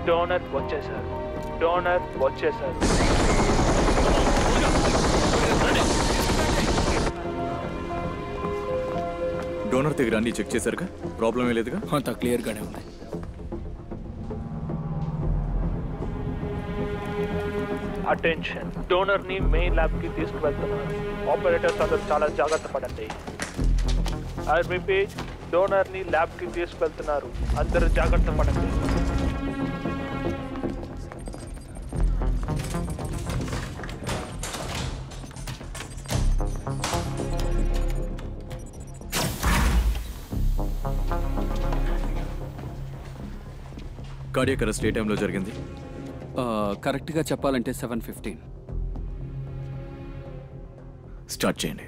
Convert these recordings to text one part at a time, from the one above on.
Donor వచ్చేసారు. Donor వచ్చేసారు. Donor దగ్గర అన్ని చెక్ చేశారుగా? ప్రాబ్లం ఏ లేదుగా? అంతా క్లియర్గానే ఉంది. అటెన్షన్, డోనర్ ని మెయిన్ ల్యాబ్ కి తీసుకువెళ్తున్నారు. ఆపరేటర్స్ అందరూ చాలా జాగ్రత్త పడండి. ఐ రిపీట్, డోనర్ ని ల్యాబ్ కి తీసుకువెళ్తున్నారు. అందరూ జాగ్రత్త పడండి. కార్డియాక్ అరెస్ట్ ఏ టైంలో జరిగింది? కరెక్ట్గా చెప్పాలంటే 7:15. స్టార్ట్ చేయండి.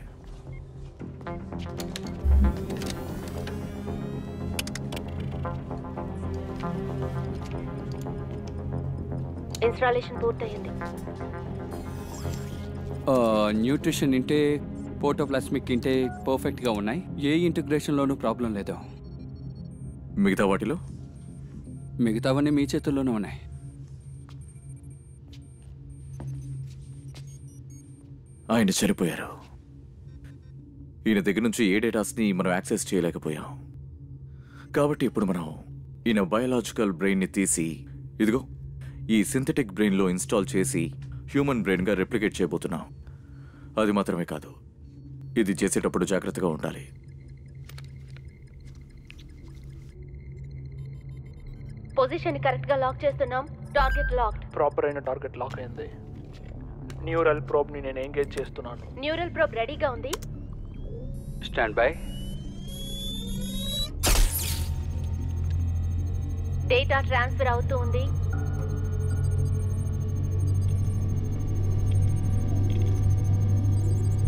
ఇన్స్టాలేషన్ పూర్తయింది. న్యూట్రిషన్ ఇంటేక్, పోర్టోప్లాస్మిక్ ఇంటేక్ పర్ఫెక్ట్గా ఉన్నాయి. ఏ ఇంటిగ్రేషన్లోనూ ప్రాబ్లం లేదు. మిగతా వాటిలో? మిగతావన్నీ మీ చేతుల్లోనే ఉన్నాయి. ఆయన చనిపోయారు. ఈయన దగ్గర నుంచి ఏ డేటాస్ని మనం యాక్సెస్ చేయలేకపోయాం. కాబట్టి ఇప్పుడు మనం ఈయన బయోలాజికల్ బ్రెయిన్ని తీసి ఇదిగో ఈ సింథటిక్ బ్రెయిన్లో ఇన్స్టాల్ చేసి హ్యూమన్ బ్రెయిన్గా రెప్లికేట్ చేయబోతున్నాం. అది మాత్రమే కాదు, ఇది చేసేటప్పుడు జాగ్రత్తగా ఉండాలి. పొజిషన్ కరెక్ట్ గా లాక్ చేస్తున్నాం. Target locked. ప్రాపర్ అయిన టార్గెట్ లాక్ అయింది. న్యూరల్ ప్రోబ్ ని నేను ఎంగేజ్ చేస్తున్నాను. న్యూరల్ ప్రోబ్ రెడీగా ఉంది. Stand by. డేటా ట్రాన్స్ఫర్ అవుతూ ఉంది.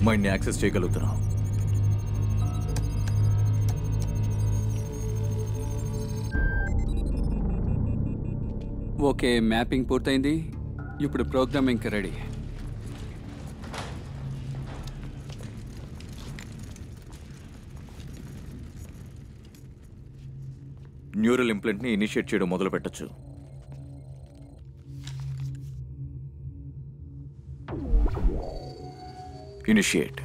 మైండ్ని యాక్సెస్ చేయగలుగుతున్నాం. ఓకే, మ్యాపింగ్ పూర్తయింది. ఇప్పుడు ప్రోగ్రామింగ్ రెడీ. న్యూరల్ ఇంప్లాంట్ని ఇనిషియేట్ చేయడం మొదలు పెట్టచ్చు. Initiate.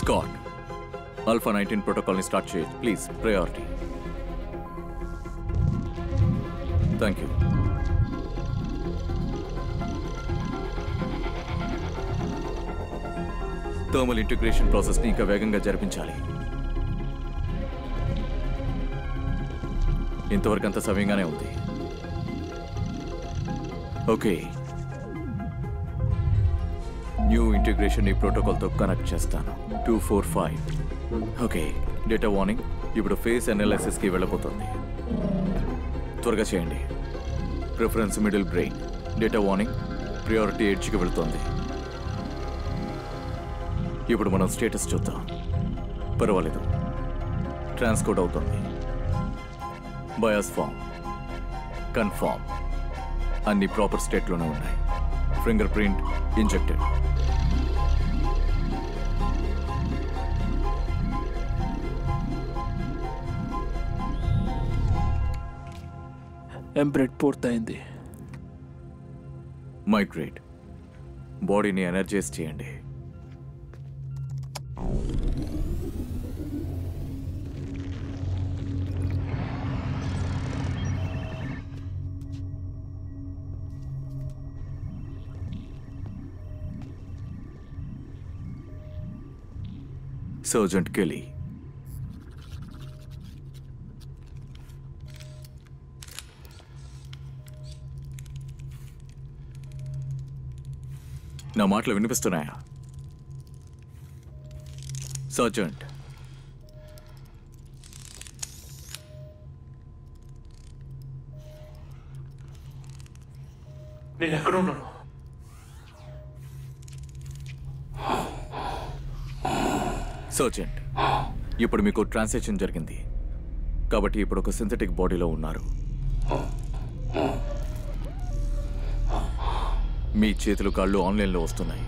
Scott, Alpha 19 protocol ni start cheyi. Please, priority. Thank you. Thermal integration ప్రాసెస్ని ఇంకా వేగంగా జరిపించాలి. ఇంతవరకు అంత సవ్యంగానే ఉంది. ఓకే, న్యూ ఇంటిగ్రేషన్ ఈ ప్రోటోకాల్తో కనెక్ట్ చేస్తాను. 245. Okay, data warning. ఇప్పుడు ఫేస్ అనాలిసిస్కి వెళ్ళబోతుంది. త్వరగా చేయండి. Preference middle brain. Data warning. Priority ఎడ్జ్కి వెళుతోంది. ఇప్పుడు మనం స్టేటస్ చూద్దాం. పర్వాలేదు, ట్రాన్స్కోడ్ అవుతుంది. బయాస్ ఫామ్ కన్ఫామ్ అన్ని ప్రాపర్ స్టేట్లోనే ఉన్నాయి. Finger print injected. ఎంబ్రెడ్ పూర్తయింది. మైగ్రేట్. బాడీని ఎనర్జైజ్ చేయండి. Sergeant Kelly. నా మాటలు వినిపిస్తున్నాయా? సర్జెంట్, నేను ఎక్కడ ఉన్నాను? సర్జెంట్, ఇప్పుడు మీకు ట్రాన్సాక్షన్ జరిగింది కాబట్టి ఇప్పుడు ఒక సింథటిక్ బాడీలో ఉన్నారు. మీ చేతులు కాళ్ళు ఆన్లైన్లో వస్తున్నాయి.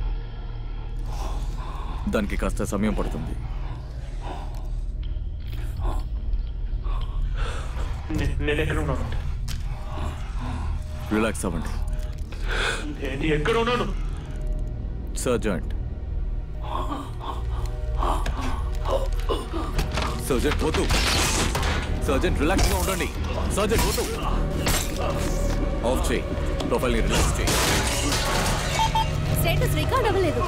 దానికి కాస్త సమయం పడుతుంది. నేను ఎక్కడ ఉన్నాను? రిలాక్స్ అవ్వండి. నేను ఎక్కడ ఉన్నాను? సర్జెంట్, సర్జెంట్ వద్దు. సర్జెంట్ రిలాక్స్గా ఉండండి. సర్జెంట్ వద్దు. ఆఫ్ చేయి. ప్రొఫైల్ని రిలాక్స్ చేయి. స్టేటస్ రికార్డ్ అవ్వలేదు.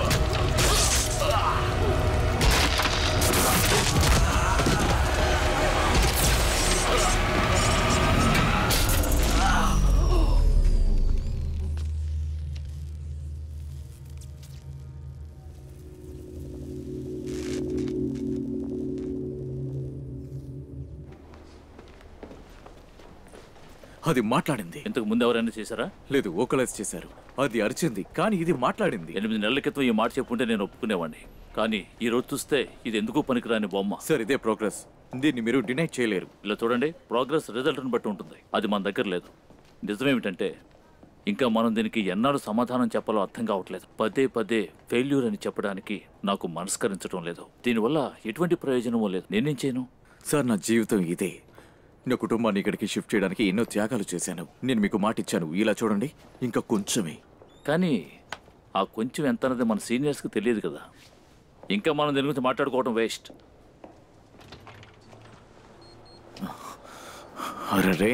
అది మాట్లాడింది. ఇంతకు ముందు ఎవరైనా చేశారా? లేదు, ఓకలైజ్ చేశారు. అది అరిచింది కానీ ఇది మాట్లాడింది. 8 నెలల క్రితం ఈ మాట చెప్పుంటే నేను ఒప్పుకునేవాడిని. కానీ ఈ రోజు చూస్తే ఇది ఎందుకు పనికిరాని బొమ్మ. సార్, ఇదే ప్రోగ్రెస్. దీన్ని మీరు డినై చేయలేరు. ఇలా చూడండి, ప్రోగ్రెస్ రిజల్ట్ని బట్టి ఉంటుంది. అది మన దగ్గర లేదు. నిజమేమిటంటే ఇంకా మనం దీనికి ఎన్నాళ్ళు సమాధానం చెప్పాలో అర్థం కావట్లేదు. పదే పదే ఫెయిల్యూర్ అని చెప్పడానికి నాకు మనస్కరించడం లేదు. దీనివల్ల ఎటువంటి ప్రయోజనమూ లేదు. నేనేం చేయను? సార్, నా జీవితం ఇదే. నా కుటుంబాన్ని ఇక్కడికి షిఫ్ట్ చేయడానికి ఎన్నో త్యాగాలు చేశాను. నేను మీకు మాట ఇచ్చాను. ఇలా చూడండి, ఇంకా కొంచెమే. కానీ ఆ కొంచెం ఎంత అన్నది మన సీనియర్స్కి తెలియదు కదా. ఇంకా మనం దీని గురించి మాట్లాడుకోవడం వేస్ట్. అరే,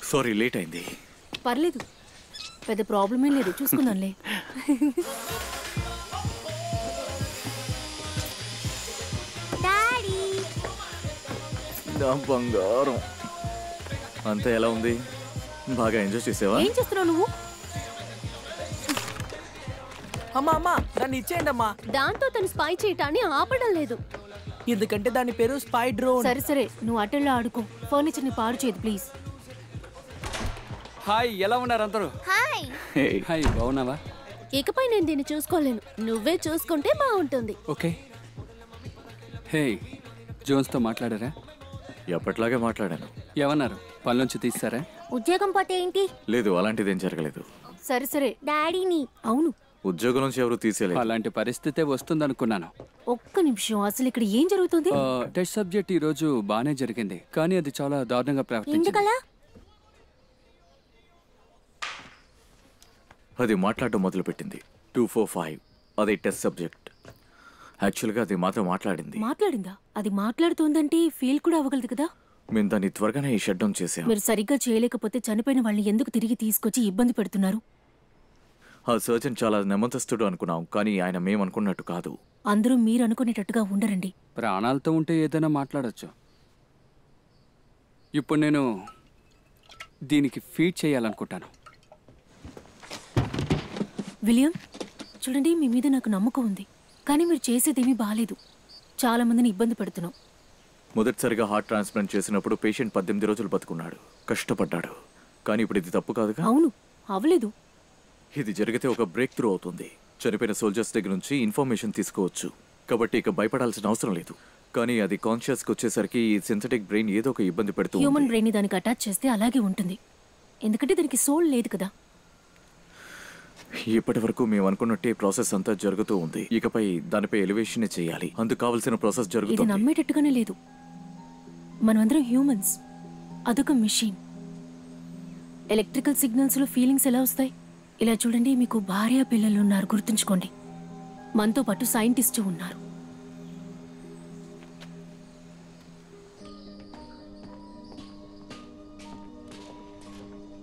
సారీ, లేట్ అయింది. పర్లేదు, పెద్ద ప్రాబ్లం ఏం లేదు, చూసుకుందాంలే. నా బంగారం అంతా ఎలా ఉంది? బాగా ఎంజాయ్ చేసావా? ఏం చేస్తున్నావు నువ్వు? అమ్మా దాన్ని ఇచ్చేయండి అమ్మా. దాంతో తను స్పై చేయటాన్ని ఆపడం లేదు. ఎందుకంటే దాని పేరు స్పై డ్రోన్. సరే సరే, నువ్వు అటెల్లో ఆడుకో. ఫర్నిచర్ ని పాడు చేయదు ప్లీజ్. హాయ్, ఎలా ఉన్నారు అందరూ? హాయ్. హాయ్, బాగున్నావా? ఇకపై నేను దీన్ని చూసుకోలేను, నువ్వే చూసుకుంటే బాగుంటుంది. ఓకే. హే, జోన్స్తో మాట్లాడారా? ఎప్పట్లాగే మాట్లాడాను. ఏమన్నారు? పనిలోంచి తీస్తారా? ఉద్యోగం పోతే ఏంటి? లేదు, అలాంటిదేం జరగలేదు. సరే సరే, డాడీని. అవును, ఉద్యోగం నుంచి ఎవరు తీసేయలేదు. అలాంటి పరిస్థితే వస్తుందనుకున్నాను. ఒక్క నిమిషం, అసలు ఇక్కడ ఏం జరుగుతుంది? టెస్ట్ సబ్జెక్ట్ ఈ రోజు బాగానే జరిగింది, కానీ అది చాలా దారుణంగా ప్రవర్తించింది. ఎందుకలా? అది మాట్లాడటం మొదలుపెట్టింది. 245 అదే టెస్ట్ సబ్జెక్ట్. యాక్చువల్గా అది మాతో మాట్లాడింది. మాట్లాడిందా? అది మాట్లాడుతోందంటే ఫీల్ కూడా అవ్వగలదు కదా. మేము దాన్ని త్వరగానే షట్ డౌన్ చేసాం. మీరు సరిగ్గా చేయలేకపోతే చనిపోయిన వాళ్ళని ఎందుకు తిరిగి తీసుకొచ్చి ఇబ్బంది పెడుతున్నారు? ఆ సర్జన్ చాలా నెమ్మదస్తుడు అనుకున్నాం, కానీ ఆయన మేమనుకున్నట్టు కాదు. అందరూ మీరు అనుకునేటట్టుగా ఉండరండి. ప్రాణాలతో ఉంటే ఏదైనా మాట్లాడచ్చు. ఇప్పుడు నేను దీనికి ఫీడ్ చేయాలనుకుంటాను. విలియం, చూడండి, మీ మీద నాకు నమ్మకం ఉంది, కానీ మీరు చేసేదేమీ బాలేదు. చాలా మందిని ఇబ్బంది పెడుతున్నాం. మొదటిసారిగా హార్ట్ ట్రాన్స్ప్లాంట్ చేసినప్పుడు పేషెంట్ 18 రోజులు బతుకున్నాడు, కష్టపడ్డాడు. కానీ ఇప్పుడు ఇది తప్పు కాదుగా. అవును, అవలేదు. ఇది జరిగితే ఒక బ్రేక్ త్రూ అవుతుంది. చనిపోయిన సోల్జర్స్ దగ్గర నుంచి ఇన్ఫర్మేషన్ తీసుకోవచ్చు. కాబట్టి ఇక భయపడాల్సిన అవసరం లేదు. కానీ అది కాన్షియస్కి వచ్చేసరికి ఈ సింథటిక్ బ్రెయిన్ ఏదో ఒక ఇబ్బంది పెడుతూ హ్యూమన్ బ్రెయిన్ ని దానికి అటాచ్ చేస్తే అలాగే ఉంటుంది, ఎందుకంటే దానికి సోల్ లేదు కదా. ఇప్పటి వరకు మేము అనుకున్నట్టే ప్రాసెస్ అంతా జరుగుతూ ఉంది. ఇకపై దానిపై ఎలివేషన్ చేయాలి. అందుకు కావాల్సిన ప్రాసెస్ ఇది జరుగుతుంది. నమ్మేటట్టుగానే లేదు. మనమందరం హ్యూమన్స్, అదొక మిషన్. ఎలక్ట్రికల్ సిగ్నల్స్ లో ఫీలింగ్స్ ఎలా వస్తాయి? ఇలా చూడండి, మీకు భార్య పిల్లలు ఉన్నారు, గుర్తుంచుకోండి. మనతో పాటు సైంటిస్టు ఉన్నారు.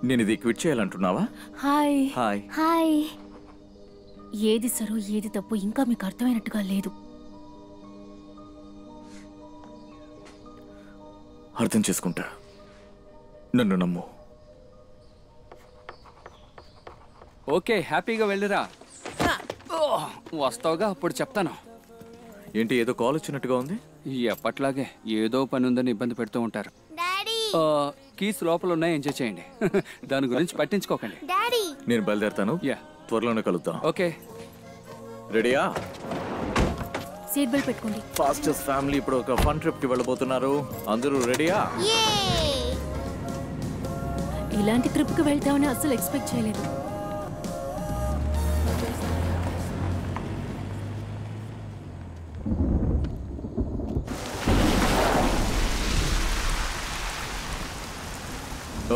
నేను ఇది క్విట్ చేయాలంటున్నావా? Hi hi. హాయ్. ఏది సరో ఏది తప్పు ఇంకా మీకు అర్థమైనట్టుగా లేదు. అర్థం చేసుకుంటా, నన్ను నమ్ము. ఓకే, హ్యాపీగా వెళ్ళిరా. వస్తావుగా అప్పుడు చెప్తాను. ఏంటి ఏదో కాల్ వచ్చినట్టుగా ఉంది? ఎప్పట్లాగే ఏదో పని ఉందని ఇబ్బంది పెడుతూ ఉంటారు. కీస్ లోపల ఉన్నాయి, ఎంజాయ్ చేయండి. దాని గురించి పట్టించుకోకండి. నేను బయలుదేరుతాను. త్వరలోనే కలుద్దాం. ఓకే, రెడీయా? సీట్ బెల్ట్ పెట్టుకోండి. ఫాస్టెస్ట్ ఫ్యామిలీ ఇప్పుడు ఒక ఫన్ ట్రిప్ కి వెళ్ళబోతున్నారు. అందరూ రెడీయా? ఇలాంటి ట్రిప్ కి వెళ్తామని అస్సలు ఎక్స్పెక్ట్ చేయలేదు.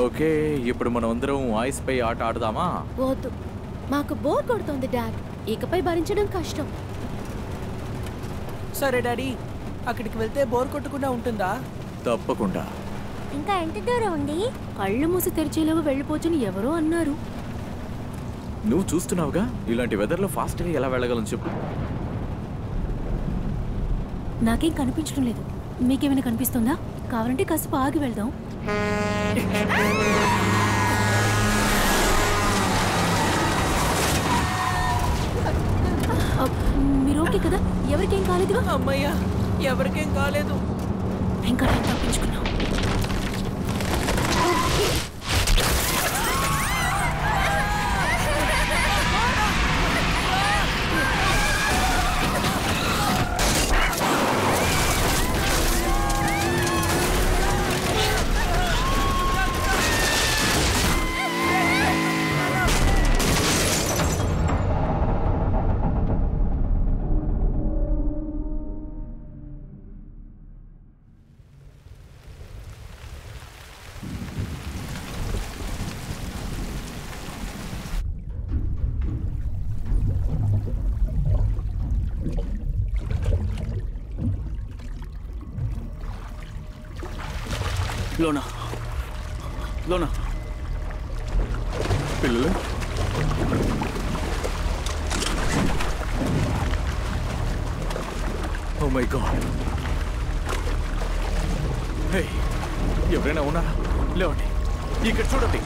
ఓకే, ఇప్పుడు మనం అందరం ఐస్ పై ఆట ఆడదామా? వద్దు, మాకు బోర్ కొడుతుంది డాడ్. ఇకపై భరించడం కష్టం. సరే డాడీ, అక్కడికి వెళ్తే బోర్ కొట్టకుండా ఉంటుందా? తప్పకుండా. ఇంకా ఎంత దూరం ఉంది? కళ్ళు మూసి తెరిచేలోగా వెళ్ళిపోవచ్చని ఎవరో అన్నారు. నువ్వు చూస్తున్నావుగా, ఇలాంటి వెదర్లో ఫాస్ట్గా ఎలా వెళ్ళగలను చెప్పు. నాకేం కనిపించడం లేదు. మీకేమైనా కనిపిస్తుందా? కావాలంటే కాసేపు ఆగి వెళ్దాం. మీరు ఓకే కదా? ఎవరికేం కాలేదుగా? అమ్మయ్యా, ఎవరికేం కాలేదు. ఇంకా నేను తప్పించుకున్నాం. లోనా లోనా పిల్లలు, ఓ మై గాడ్. హే, ఎవరైనా ఉన్నారా? లేవండి, ఇక్కడ చూడండి.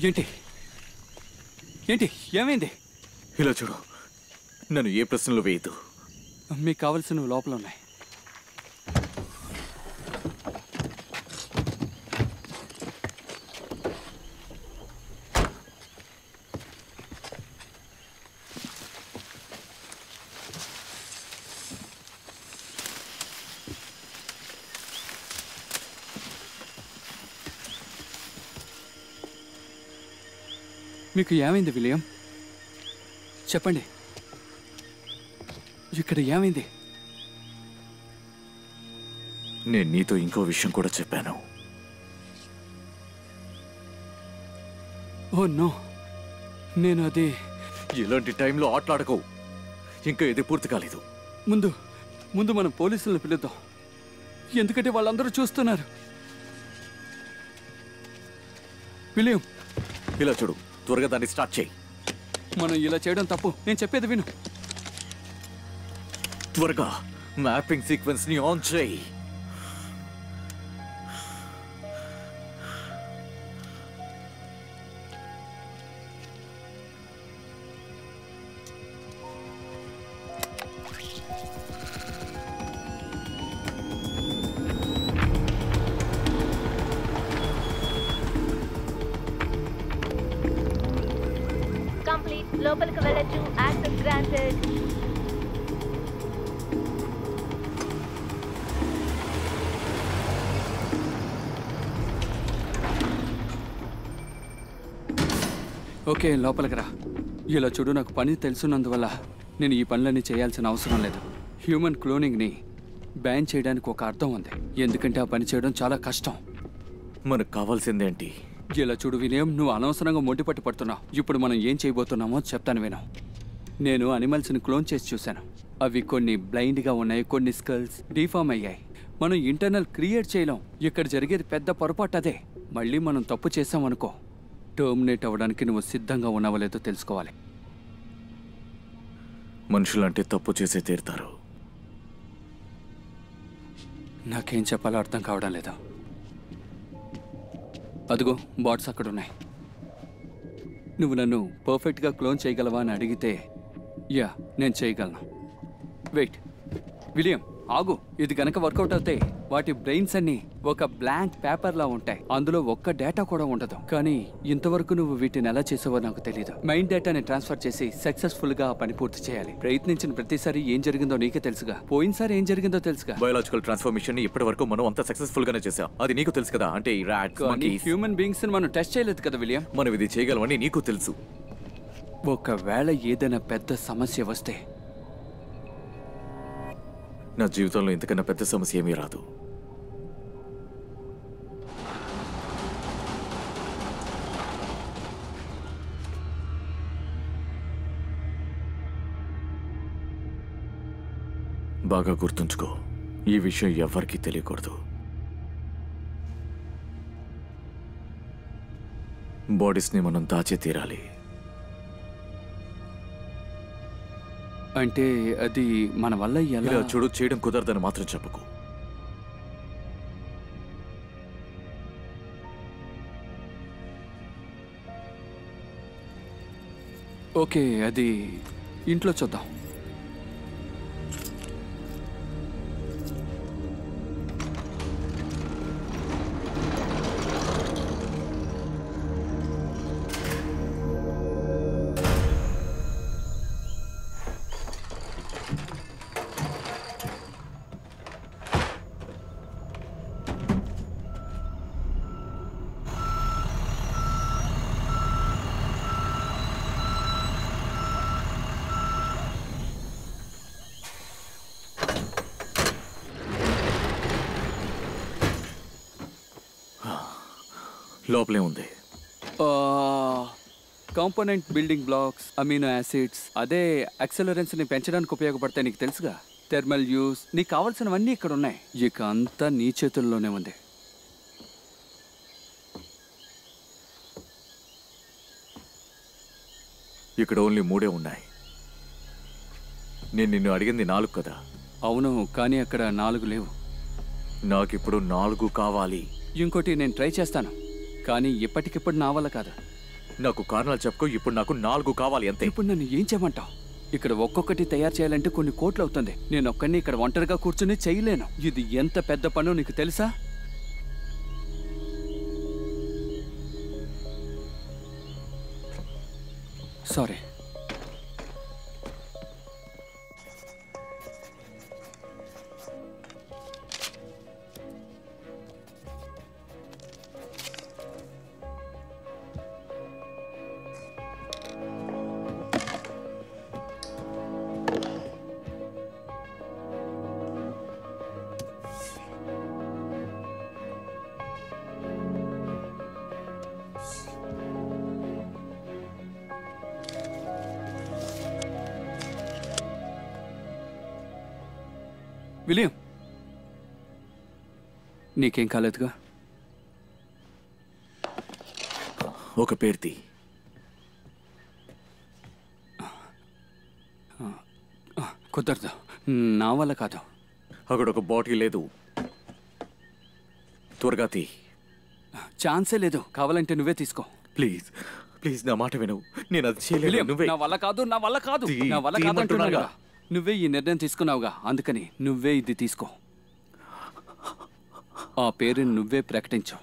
ఏంటి ఏంటి ఏమైంది? ఇలా చూడు, నన్ను ఏ ప్రశ్నలు వేయద్దు. మీకు కావలసినవి లోపల ఉన్నాయి. మీకు ఏమైంది విలియం? చెప్పండి, ఇక్కడ ఏమైంది? నేను నీతో ఇంకో విషయం కూడా చెప్పాను. ఓ నో, నేను అది... ఇలాంటి టైంలో ఆటలాడకు. ఇంకా ఇది పూర్తి కాలేదు. ముందు మనం పోలీసులను పిలుద్దాం, ఎందుకంటే వాళ్ళందరూ చూస్తున్నారు. విలియం, ఇలా చూడు, త్వరగా దాన్ని స్టార్ట్ చేయి. మనం ఇలా చేయడం తప్పు, నేను చెప్పేది విను. త్వరగా మ్యాపింగ్ సీక్వెన్స్ ని ఆన్ చేయి. లోపలికి వెళ్ళొచ్చు. Access granted. ఓకే, లోపలికి రా. ఇలా చూడు, నాకు పని తెలుసున్నందువల్ల నేను ఈ పనులన్నీ చేయాల్సిన అవసరం లేదు. హ్యూమన్ క్లోనింగ్ని బ్యాన్ చేయడానికి ఒక అర్థం ఉంది, ఎందుకంటే ఆ పని చేయడం చాలా కష్టం. మనకు కావాల్సిందేంటి? ఇలా చూడు వినయం, నువ్వు అనవసరంగా మొండిపట్టు పడుతున్నావు. ఇప్పుడు మనం ఏం చేయబోతున్నామో చెప్తాను విను. నేను అనిమల్స్ని క్లోన్ చేసి చూశాను. అవి కొన్ని బ్లైండ్గా ఉన్నాయి, కొన్ని స్కల్స్ డిఫార్మ్ అయ్యాయి. మనం ఇంటర్నల్ క్రియేట్ చేయలేం. ఇక్కడ జరిగేది పెద్ద పొరపాటు అదే. మళ్ళీ మనం తప్పు చేసామనుకో, టర్మినేట్ అవ్వడానికి నువ్వు సిద్ధంగా ఉన్నావో లేదో తెలుసుకోవాలి. మనుషులంటే తప్పు చేసే తీరుతారు. నాకేం చెప్పాలో అర్థం కావడం లేదా. అదిగో బాట్స్ అక్కడ ఉన్నాయి. నువ్వు నన్ను పర్ఫెక్ట్గా క్లోన్ చేయగలవా అని అడిగితే యా, నేను చేయగలను. వెయిట్ విలియం, ఆగు. ఇది గనక వర్కౌట్ అవుతాయి, వాటి బ్రెయిన్స్ అన్ని ఒక బ్లాంక్ పేపర్లా ఉంటాయి. అందులో ఒక్క డేటా కూడా ఉండదు. కానీ ఇంతవరకు నువ్వు వీటిని ఎలా చేసావో నాకు తెలియదు. మైండ్ డేటాని ట్రాన్స్ఫర్ చేసి సక్సెస్ఫుల్ గా ఆ పని పూర్తి చేయాలి. ప్రయత్నించిన ప్రతిసారి ఏం జరిగిందో నీకే తెలుసుగా. పోయినసారి ఏం జరిగిందో తెలుసుగా. బయోలాజికల్ ట్రాన్స్ఫర్మేషన్ ఇప్పటి వరకు మనం అంత సక్సెస్ఫుల్ గానే చేసాం, అది నీకు తెలుసు కదా. అంటే ఈ రాట్స్, మంకీస్, హ్యూమన్ బీయింగ్స్ మనం టెస్ట్ చేయలేదు కదా విలియం. మనం ఇది చేయగలమని నీకు తెలుసు. ఒకవేళ ఏదైనా పెద్ద సమస్య వస్తే నా జీవితంలో ఇంతకన్నా పెద్ద సమస్య ఏమీ రాదు. బాగా గుర్తుంచుకో, ఈ విషయం ఎవరికీ తెలియకూడదు. బాడీస్ని మనం దాచే తీరాలి. అంటే అది మన వల్ల ఎలా? ఇలా చూడు, చేయడం కుదరదని మాత్రం చెప్పకు. ఓకే, అది ఇంట్లో చూద్దాం. లోపలే ఉంది. Component building blocks, amino acids, అదే యాక్సెలరెన్స్ని పెంచడానికి ఉపయోగపడతాయి. నీకు తెలుసుగా. థెర్మల్ యూస్, నీకు కావాల్సినవన్నీ ఇక్కడ ఉన్నాయి. ఇక అంతా నీ చేతుల్లోనే ఉంది. ఇక్కడ ఓన్లీ 3 ఉన్నాయి. నేను నిన్ను అడిగింది 4 కదా. అవును, కానీ అక్కడ 4 లేవు. నాకిప్పుడు 4 కావాలి. ఇంకోటి నేను ట్రై చేస్తాను, కానీ ఇప్పటికిప్పుడు నా వల్ల కాదు. నాకు కారణాలు చెప్పుకో. ఇప్పుడు నాకు 4 కావాలి అంతే. ఇప్పుడు నన్ను ఏం చేయమంటావు? ఇక్కడ ఒక్కొక్కటి తయారు చేయాలంటే కొన్ని కోట్లు అవుతుంది. నేను ఒక్కడిని ఇక్కడ ఒంటరిగా కూర్చుని చేయలేను. ఇది ఎంత పెద్ద పనో నీకు తెలుసా? సారీ. విలియం, నీకేం కాలేదుగా? ఒక పేరుతి. కుదరదు, నా వల్ల కాదు. అక్కడ ఒక బాటిల్ లేదు, త్వరగా తీ. ఛాన్సే లేదు, కావాలంటే నువ్వే తీసుకో. ప్లీజ్ ప్లీజ్ నా మాట వినవు, నేను అది చేయలేదు. విలియం, నువ్వే. నా వల్ల కాదు, నా వల్ల కాదు, నా వల్ల కాదు అంటున్నానుగా. నువ్వే ఈ నిర్ణయం తీసుకున్నావుగా, అందుకని నువ్వే ఇది తీసుకో. ఆ పేరుని నువ్వే ప్రకటించు.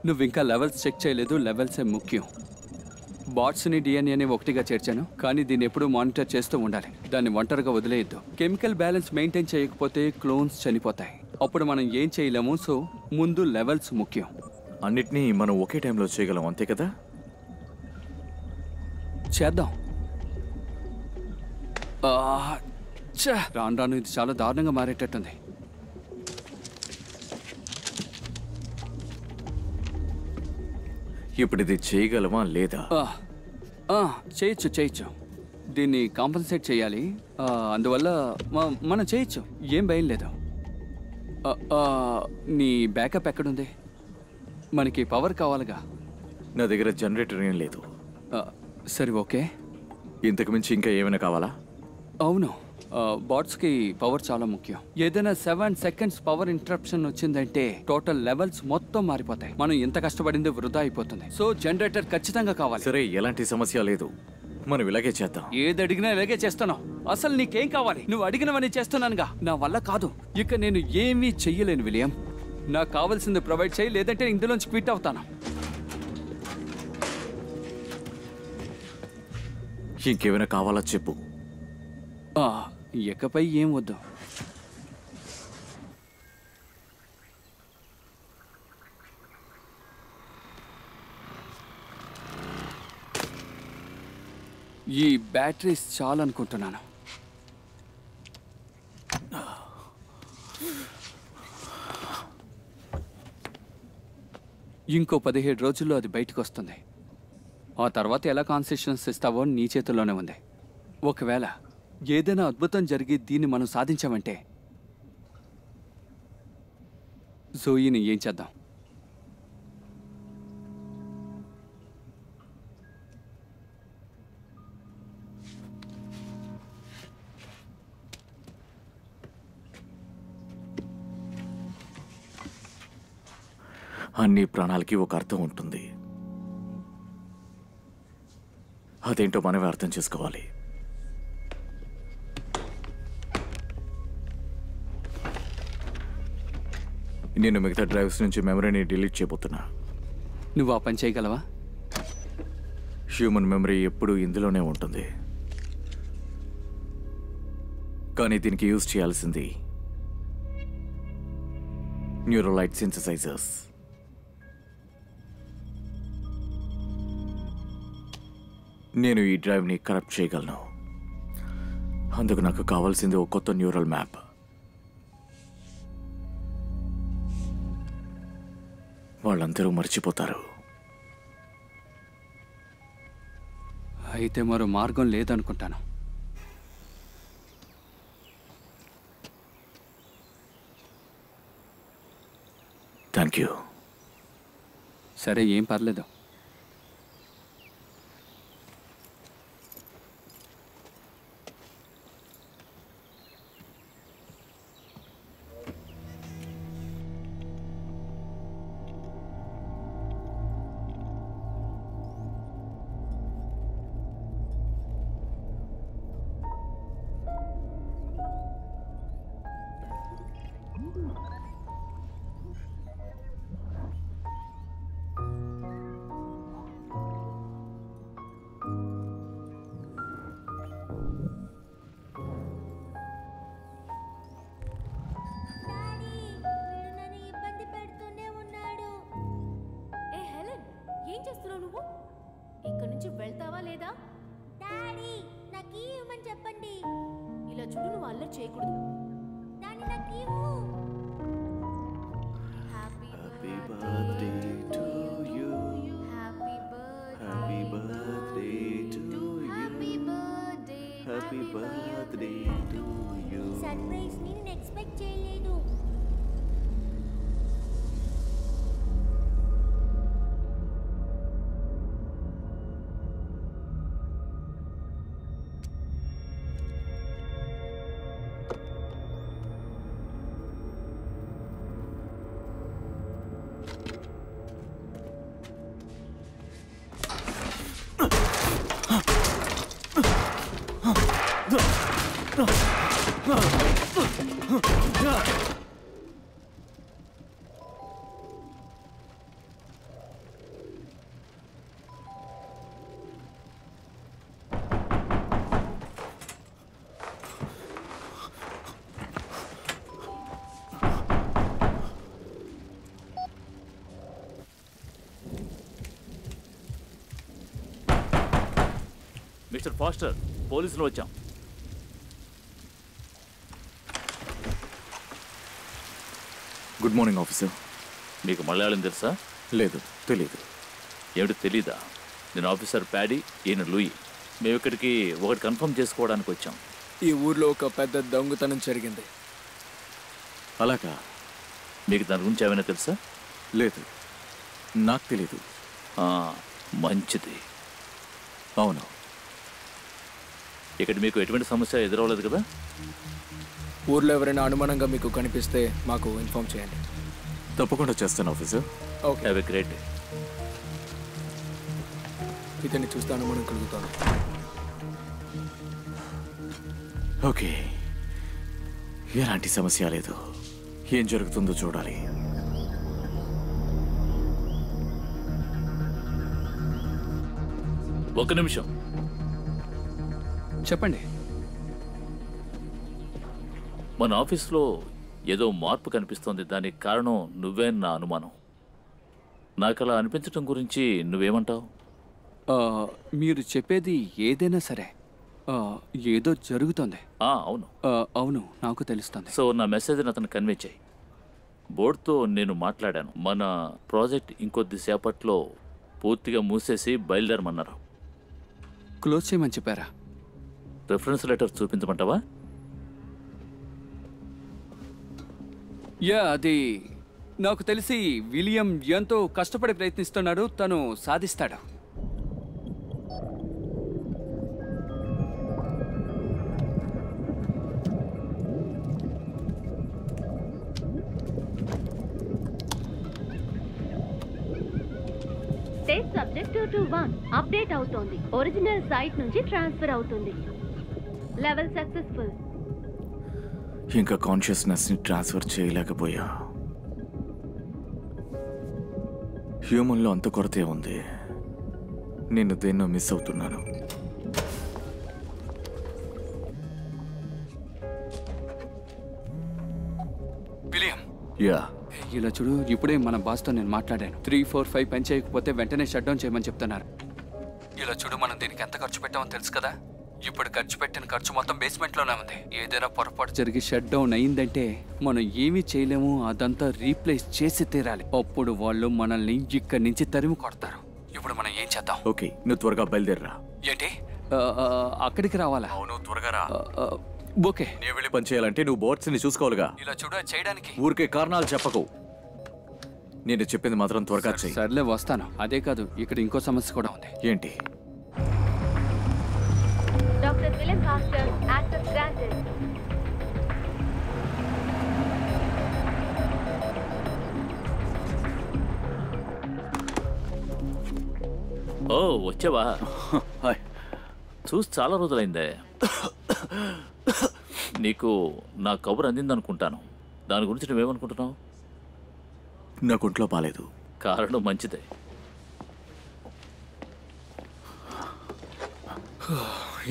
నువ్వు ఇంకా లెవెల్స్ చెక్ చేయలేదు, లెవెల్సే ముఖ్యం. బాట్స్ని డిఎన్ఏని ఒకటిగా చేర్చాను, కానీ దీన్ని ఎప్పుడూ మానిటర్ చేస్తూ ఉండాలి. దాన్ని ఒంటరిగా వదిలేయద్దు. కెమికల్ బ్యాలెన్స్ మెయింటైన్ చేయకపోతే క్లోన్స్ చనిపోతాయి. అప్పుడు మనం ఏం చేయలేము. సో ముందు లెవెల్స్ ముఖ్యం. అన్నిటినీ మనం ఒకే టైంలో చేయగలం, అంతే కదా? చేద్దాం. రాను రాను ఇది చాలా దారుణంగా మారేటట్టుంది. ఇప్పుడు ఇది చేయగలమా లేదా? చేయొచ్చు. దీన్ని కాంపన్సేట్ చేయాలి. అందువల్ల మనం చేయొచ్చు, ఏం భయం లేదు. నీ బ్యాకప్ ఎక్కడుంది? మనకి పవర్ కావాలిగా. నా దగ్గర జనరేటర్ ఏం లేదు. సరే, ఓకే. ఇంతకు మించి ఇంకా ఏమైనా కావాలా? అవును, బాట్స్కి పవర్ చాలా ముఖ్యం. ఏదైనా 7 సెకండ్స్ పవర్ ఇంటరప్షన్ వచ్చిందంటే టోటల్ లెవెల్స్ మొత్తం మారిపోతాయి. మనం ఎంత కష్టపడింది వృధా అయిపోతుంది. సో జనరేటర్ ఖచ్చితంగా కావాలి. సరే, ఎలాంటి సమస్య లేదు, మనం ఇలాగే చేద్దాం. ఏది అడిగినా ఇలాగే చేస్తున్నావు. అసలు నీకేం కావాలి? నువ్వు అడిగినవన్నీ చేస్తున్నానుగా. నా వల్ల కాదు, ఇక నేను ఏమీ చెయ్యలేను విలియం. నాకు కావాల్సింది ప్రొవైడ్ చేయి, లేదంటే ఇందులోంచి క్విట్ అవుతాను. ఇంకేమైనా కావాలా చెప్పు. ఇకపై ఏం వద్దు. ఈ బ్యాటరీస్ చాలనుకుంటున్నాను. ఇంకో 17 రోజుల్లో అది బయటకు వస్తుంది. ఆ తర్వాత ఎలా కాన్సెషన్స్ ఇస్తావో నీ చేతుల్లోనే ఉంది. ఒకవేళ ఏదైనా అద్భుతం జరిగి దీన్ని మనం సాధించామంటే జోయిని ఏం చేద్దాం? అన్ని ప్రాణాలకి ఒక అర్థం ఉంటుంది. అదేంటో మనమే అర్థం చేసుకోవాలి. నేను మిగతా డ్రైవ్స్ నుంచి మెమరీని డిలీట్ చేయబోతున్నా. నువ్వు ఆ పని చేయగలవా? హ్యూమన్ మెమరీ ఎప్పుడూ ఇందులోనే ఉంటుంది, కానీ దీనికి యూజ్ చేయాల్సింది న్యూరోలైట్ సింథసైజర్స్. నేను ఈ డ్రైవ్ని కరప్ట్ చేయగలను. అందుకు నాకు కావాల్సింది ఒక కొత్త న్యూరల్ మ్యాప్. వాళ్ళందరూ మర్చిపోతారు. అయితే మరో మార్గం లేదనుకుంటాను. Thank you. సరే, ఏం పర్లేదు. చేస్తున్నావు నువ్వు? ఇక్కడ నుంచి వెళ్తావా లేదా? డాడీ నాకు ఇవ్వమని చెప్పండి. ఇలా చూడు, నువ్వు అల్లరి చేయకూడదు. డాడీ నాకు ఇవ్వు. Happy birthday to you. Happy happy birthday to you. Happy birthday to you. Surprise ని నేను ఎక్స్పెక్ట్ చేయలేదు. మిస్టర్ ఫాస్టర్, పోలీసులు వచ్చాం. Good morning officer. మీకు మలయాళం తెలుసా? లేదు, తెలీదు. ఏమిటి తెలీదా? నేను ఆఫీసర్ ప్యాడీ, ఈయన లూయి. మేము ఇక్కడికి ఒకటి కన్ఫర్మ్ చేసుకోవడానికి వచ్చాం. ఈ ఊర్లో ఒక పెద్ద దొంగతనం జరిగింది. అలాగా? మీకు దాని గురించి ఏమైనా తెలుసా? లేదు, నాకు తెలీదు. మంచిది. అవును. ఇక్కడ మీకు ఎటువంటి సమస్య ఎదురవలేదు కదా? ఊర్లో ఎవరైనా అనుమానంగా మీకు కనిపిస్తే మాకు ఇన్ఫార్మ్ చేయండి. తప్పకుండా చేస్తాను officer. Okay, have a great day. ఇతన్ని చూస్తే అనుమానం కలుగుతాను. ఓకే, ఎలాంటి సమస్య లేదు. ఏం జరుగుతుందో చూడాలి. ఒక నిమిషం చెప్పండి. మన ఆఫీస్లో ఏదో మార్పు కనిపిస్తోంది. దానికి కారణం నువ్వే నా అనుమానం. నాకు అలా అనిపించడం గురించి నువ్వేమంటావు? మీరు చెప్పేది ఏదైనా సరే ఏదో జరుగుతుంది. అవును అవును, నాకు తెలుస్తుంది. సో నా మెసేజ్ని అతను కన్వే చేయి. బోర్డుతో నేను మాట్లాడాను. మన ప్రాజెక్ట్ ఇంకొద్దిసేపట్లో పూర్తిగా మూసేసి బయలుదేరమన్నారు. క్లోజ్ చేయమని చెప్పారా? రిఫరెన్స్ లెటర్ చూపించమంటావా? అది నాకు తెలిసి విలియం ఎంతో కష్టపడి ప్రయత్నిస్తున్నాడు. తను సాధిస్తాడు. టెస్ట్ సబ్జెక్ట్ 2-1 అప్డేట్ అవుతోంది. ఒరిజినల్ సైట్ నుంచి ట్రాన్స్ఫర్ అవుతుంది. Level successful. ఇంకా కాన్షియస్నెస్ ని ట్రాన్స్ఫర్ చేయలేకపోయా. హ్యూమన్లో అంత కొరతే ఉంది. నేను దేన్నో మిస్ అవుతున్నాను. విలియం, యా, ఇలా చూడు, ఇప్పుడే మన బాస్తో నేను మాట్లాడాను. 3-4-5 పని చేయకపోతే వెంటనే షట్ డౌన్ చేయమని చెప్తున్నారు. ఇలా చూడు, మనం దీనికి ఎంత ఖర్చు పెట్టామో తెలుసు కదా. ఇప్పుడు ఖర్చు పెట్టిన ఖర్చు మొత్తం బేస్మెంట్లోనే ఉంది. ఏదైనా పొరపాటు జరిగి షట్ డౌన్ అయిందంటే మనం ఏమీ చేయలేము. అదంతా రీప్లేస్ చేసి తీరాలి. అప్పుడు వాళ్ళు మనల్ని ఇక్కడి నుంచి తరిమి కొడతారు. ఇప్పుడు మనం ఏం చేద్దాం? ఓకే, నువ్వు త్వరగా బయలుదేరరా. ఏంటి? అక్కడికి రావాలా? అవును, త్వరగా రా. ఓకే. నేను వెళ్ళి పని చేయాలంటే నువ్వు బోర్డ్స్ ని చూసుకోవాలిగా. ఇలా చూడ, చేయడానికి ఊరికే కారణాలు చెప్పకు. నేను చెప్పింది మాత్రం త్వరగా చెయ్యి. సర్లే, వస్తాను. అదే కాదు, ఇక్కడ ఇంకో సమస్య కూడా ఉంది. ఏంటి? Doctor William Foster, access granted. ఓ, వచ్చావా? హాయ్. చూసి చాలా రోజులైందే. నీకు నా కబురు అందిందనుకుంటాను. దాని గురించి నువ్వేమనుకుంటున్నావు? నాకు ఒంట్లో బాలేదు. కారణం మంచిదే.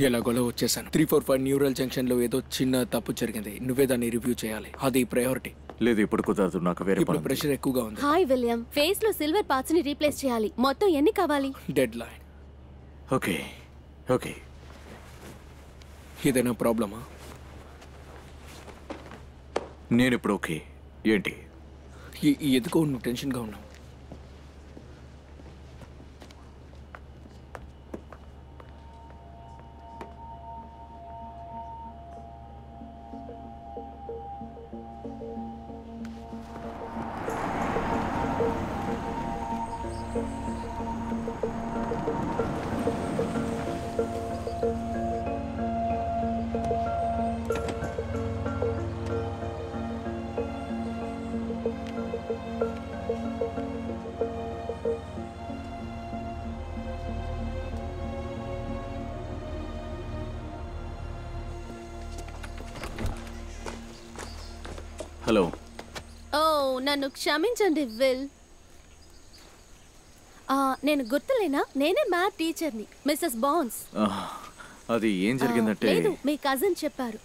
ఎలాగోలా వచ్చేసాను. 345 న్యూరల్ జంక్షన్లో ఏదో చిన్న తప్పు జరిగింది. నువ్వే దాన్ని రివ్యూ చేయాలి. అది ప్రయారిటీ. లేదు ఇప్పుడు కుదరదు, నాకు వేరే ఇప్పుడు పని ఉంది. ప్రెషర్ ఎక్కువగా ఉంది. హాయ్ విలియం, ఫేస్ లో సిల్వర్ పార్ట్స్ ని రీప్లేస్ చేయాలి. మొత్తం ఎన్ని కావాలి? Dead line. Okay okay. ఏదైనా ప్రాబ్లమా? నేను ఇప్పుడు ఓకే. ఏంటి ఎందుకో నువ్వు టెన్షన్గా ఉన్నావు? హలో. ఓ నన్ను క్షమించండి విల్. నేను గుర్తులేనా? నేనే మ్యాథ్ టీచర్ని, మిస్సెస్ బాన్స్. అది ఏం జరిగిందంటే లేదు, మీ కజిన్ చెప్పారు.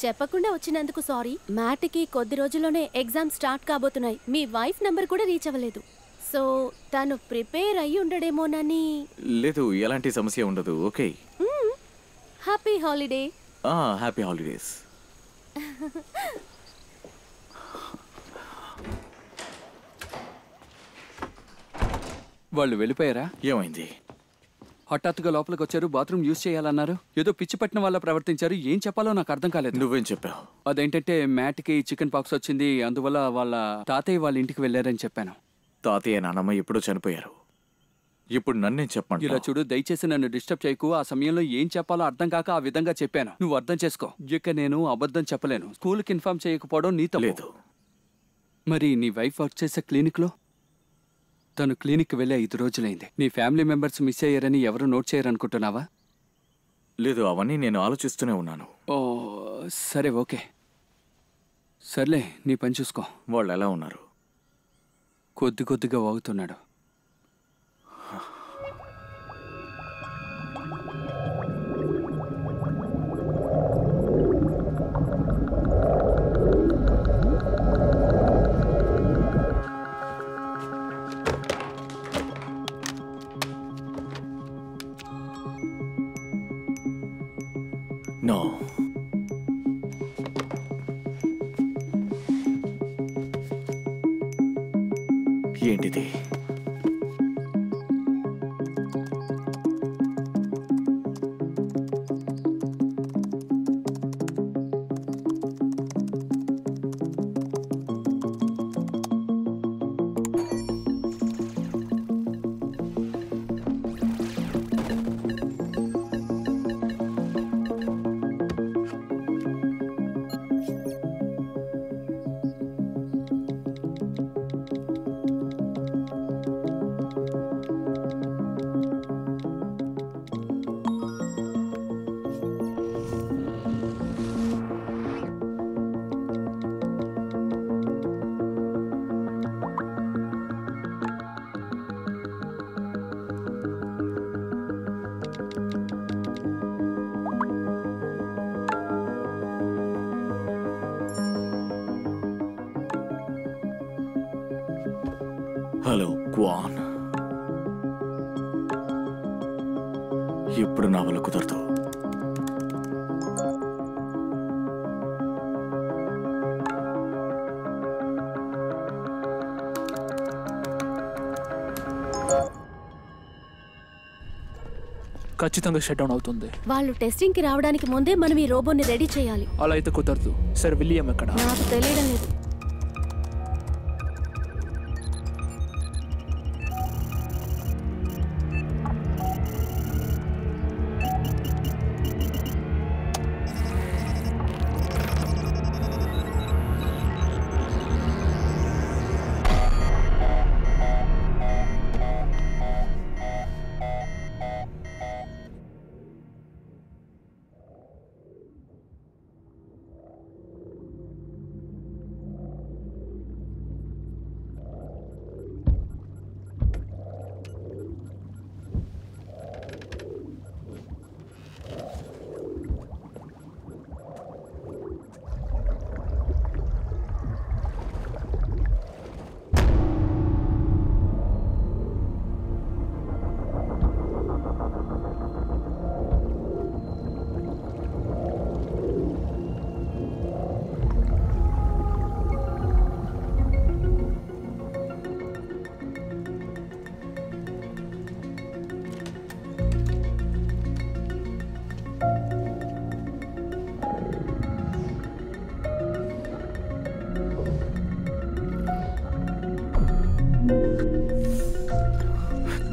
చెప్పకుండా వచ్చినందుకు సారీ. మ్యాథ్కి కొద్ది రోజుల్లోనే ఎగ్జామ్ స్టార్ట్ కాబోతున్నాయి. మీ వైఫ్ నెంబర్ కూడా రీచ్ అవ్వలేదు. సో తను ప్రిపేర్ అయ్యి ఉండడేమోనని. లేదు, ఎలాంటి సమస్య ఉండదు. Okay. Happy holiday. Happy holidays. వాళ్ళు వెళ్ళిపోయారా? ఏమైంది? హఠాత్తుగా లోపలికి వచ్చారు, బాత్రూమ్ యూజ్ చేయాలన్నారు. ఏదో పిచ్చి పట్టిన వాళ్ళ ప్రవర్తించారు. ఏం చెప్పాలో నాకు అర్థం కాలేదు. నువ్వేం చెప్పావు? అదేంటంటే మ్యాట్కి చికెన్ పాక్స్ వచ్చింది, అందువల్ల వాళ్ళ తాతయ్య వాళ్ళ ఇంటికి వెళ్ళారని చెప్పాను. తాతయ్య నానమ్మ ఎప్పుడో చనిపోయారు. ఇప్పుడు నన్నేం చెప్పండి? ఇలా చూడు, దయచేసి నన్ను డిస్టర్బ్ చేయకు. ఆ సమయంలో ఏం చెప్పాలో అర్థం కాక ఆ విధంగా చెప్పాను. నువ్వు అర్థం చేసుకో. ఇక నేను అబద్ధం చెప్పలేను. స్కూల్కి ఇన్ఫార్మ్ చేయకపోవడం నీ తప్పు. లేదు. మరి నీ వైఫ్ వర్క్ చేసే క్లినిక్లో? తను క్లినిక్ వెళ్ళే 5 రోజులైంది. నీ ఫ్యామిలీ మెంబర్స్ మిస్ అయ్యారని ఎవరు నోట్ చేయరనుకుంటున్నావా? లేదు, అవన్నీ నేను ఆలోచిస్తూనే ఉన్నాను. ఓ సరే, ఓకే. సర్లే, నీ పని చూసుకో. వాళ్ళు ఎలా ఉన్నారు? కొద్దిగా వాగుతున్నాడు. నో, ఏంటిది? హలో క్వాన్, ఇప్పుడు నా వల్ల కుదరదు. ఖచ్చితంగా షట్ డౌన్ అవుతుంది. వాళ్ళు టెస్టింగ్ కి రావడానికి ముందే మనం ఈ రోబోని రెడీ చేయాలి. అలా అయితే కుదరదు. సర్ విలియం ఎక్కడ? నాకు తెలియడం లేదు.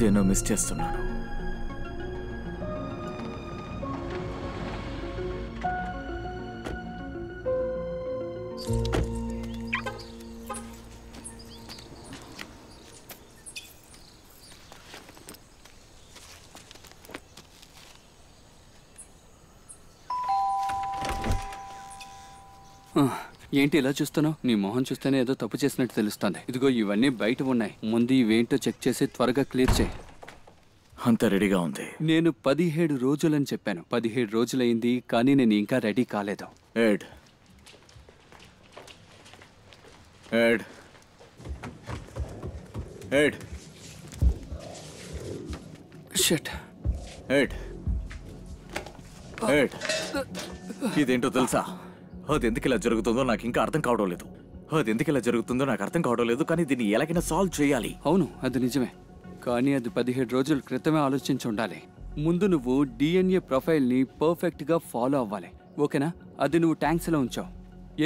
దేన్నో మిస్ చేస్తున్నాను. ఏంటి ఇలా చూస్తున్నావు? నీ మొహం చూస్తేనే ఏదో తప్పు చేసినట్టు తెలుస్తుంది. ఇదిగో ఇవన్నీ బయట ఉన్నాయి. ముందు ఇవేంటో చెక్ చేసి త్వరగా క్లియర్ చేయి. అంత రెడీగా ఉంది. నేను 17 రోజులని చెప్పాను. 17 రోజులైంది, కానీ నేను ఇంకా రెడీ కాలేదు. ఎడ్ ఎడ్ ఎడ్ షట్. ఎడ్ ఎడ్ ఇదేంటో తెలుసా? అది ఎందుకు ఇలా జరుగుతుందో నాకు ఇంకా అర్థం కావడం లేదు. అది ఎందుకు ఇలా జరుగుతుందో నాకు అర్థం కావడం లేదు, కానీ దీన్ని ఎలాగైనా సాల్వ్ చేయాలి. అవును, అది నిజమే, కానీ అది 17 రోజుల క్రితమే ఆలోచించి ఉండాలి. ముందు నువ్వు DNA ప్రొఫైల్ని పర్ఫెక్ట్గా ఫాలో అవ్వాలి, ఓకేనా? అది నువ్వు ట్యాంక్స్లో ఉంచావు.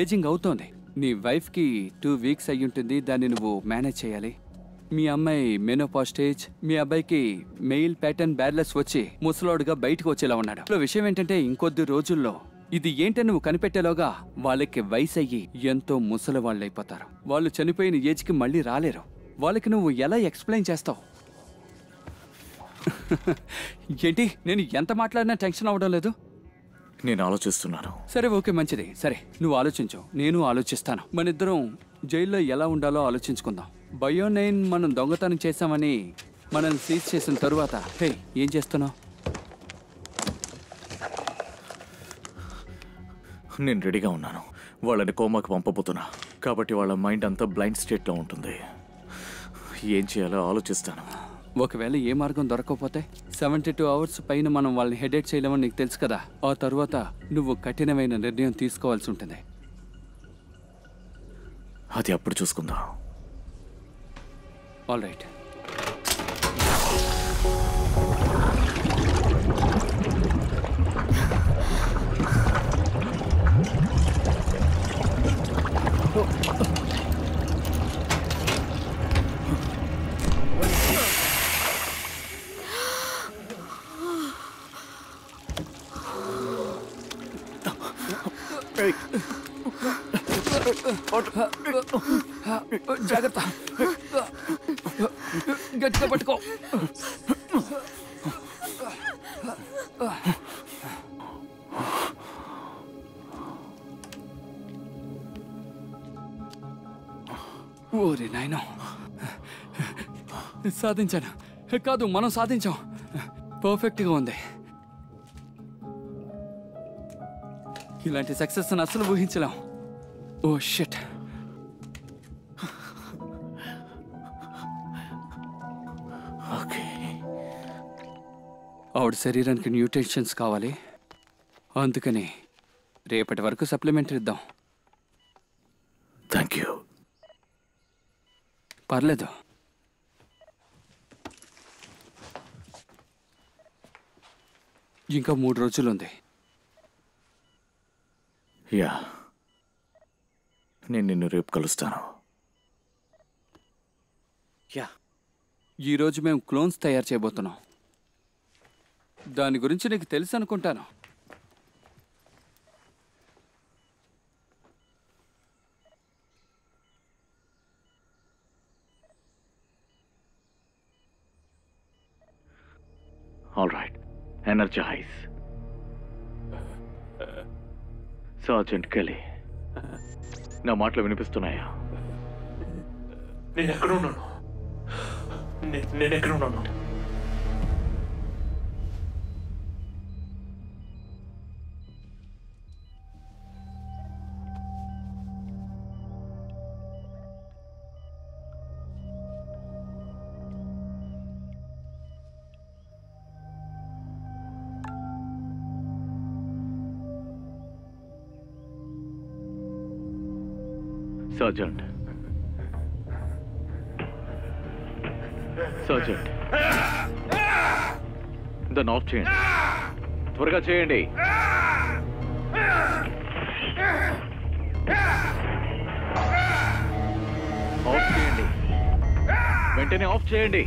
ఏజింగ్ అవుతోంది. నీ వైఫ్కి 2 వీక్స్ అయ్యి ఉంటుంది. దాన్ని నువ్వు మేనేజ్ చేయాలి. మీ అమ్మాయి మెనోపాజ్ స్టేజ్, మీ అబ్బాయికి మెయిల్ ప్యాటర్న్ బ్యార్లెస్ వచ్చి ముసలోడుగా బయటకు వచ్చేలా ఉన్నాడు. ఇప్పుడు విషయం ఏంటంటే ఇంకొద్ది రోజుల్లో ఇది ఏంటని నువ్వు కనిపెట్టేలోగా వాళ్ళకి వయసు అయ్యి ఎంతో ముసలి వాళ్ళు అయిపోతారు. వాళ్ళు చనిపోయిన ఏజ్కి మళ్ళీ రాలేరు. వాళ్ళకి నువ్వు ఎలా ఎక్స్ప్లెయిన్ చేస్తావు? ఏంటి, నేను ఎంత మాట్లాడినా టెన్షన్ అవ్వడం లేదు? నేను ఆలోచిస్తున్నాను. సరే, ఓకే, మంచిది. సరే, నువ్వు ఆలోచించు, నేను ఆలోచిస్తాను. మన ఇద్దరం జైల్లో ఎలా ఉండాలో ఆలోచించుకుందాం. బయో9 మనం దొంగతనం చేశామని మనం సీజ్ చేసిన తరువాత హే, ఏం చేస్తున్నావు? నేను రెడీగా ఉన్నాను. వాళ్ళని కోమాకి పంపబోతున్నా, కాబట్టి వాళ్ళ మైండ్ అంతా బ్లైండ్ స్టేట్లో ఉంటుంది. ఏం చేయాలో ఆలోచిస్తాను. ఒకవేళ ఏ మార్గం దొరకకపోతే 72 అవర్స్ పైన మనం వాళ్ళని హెడేట్ చేయలేమని నీకు తెలుసు కదా. ఆ తర్వాత నువ్వు కఠినమైన నిర్ణయం తీసుకోవాల్సి ఉంటుంది. అది అప్పుడు చూసుకుందాం. All right. జాగ్రత్త, గట్టిగా పట్టుకో. ఓరే నాయనా, సాధించాను. కాదు, మనం సాధించాం. పర్ఫెక్ట్గా ఉంది. ఇలాంటి సక్సెస్ అసలు ఊహించలేం. Oh shit. ఆవిడ శరీరానికి న్యూట్రిషన్స్ కావాలి, అందుకని రేపటి వరకు సప్లిమెంట్ ఇద్దాం. Thank you. పర్లేదు. ఇంకా 3 రోజులుంది. యా, నేను నిన్ను రేపు కలుస్తాను. యా, ఈరోజు మేము క్లోన్స్ తయారు చేయబోతున్నాం. దాని గురించి నీకు తెలుసు అనుకుంటాను. All right, energize. Sergeant Kelly, నా మాటలు వినిపిస్తున్నాయా? నేను ఎక్కడున్నాను? నేను ఎక్కడున్నాను? సర్జెంట్, సర్జెంట్, దాన్ని ఆఫ్ చేయండి. త్వరగా చేయండి. ఆఫ్ చేయండి, వెంటనే ఆఫ్ చేయండి.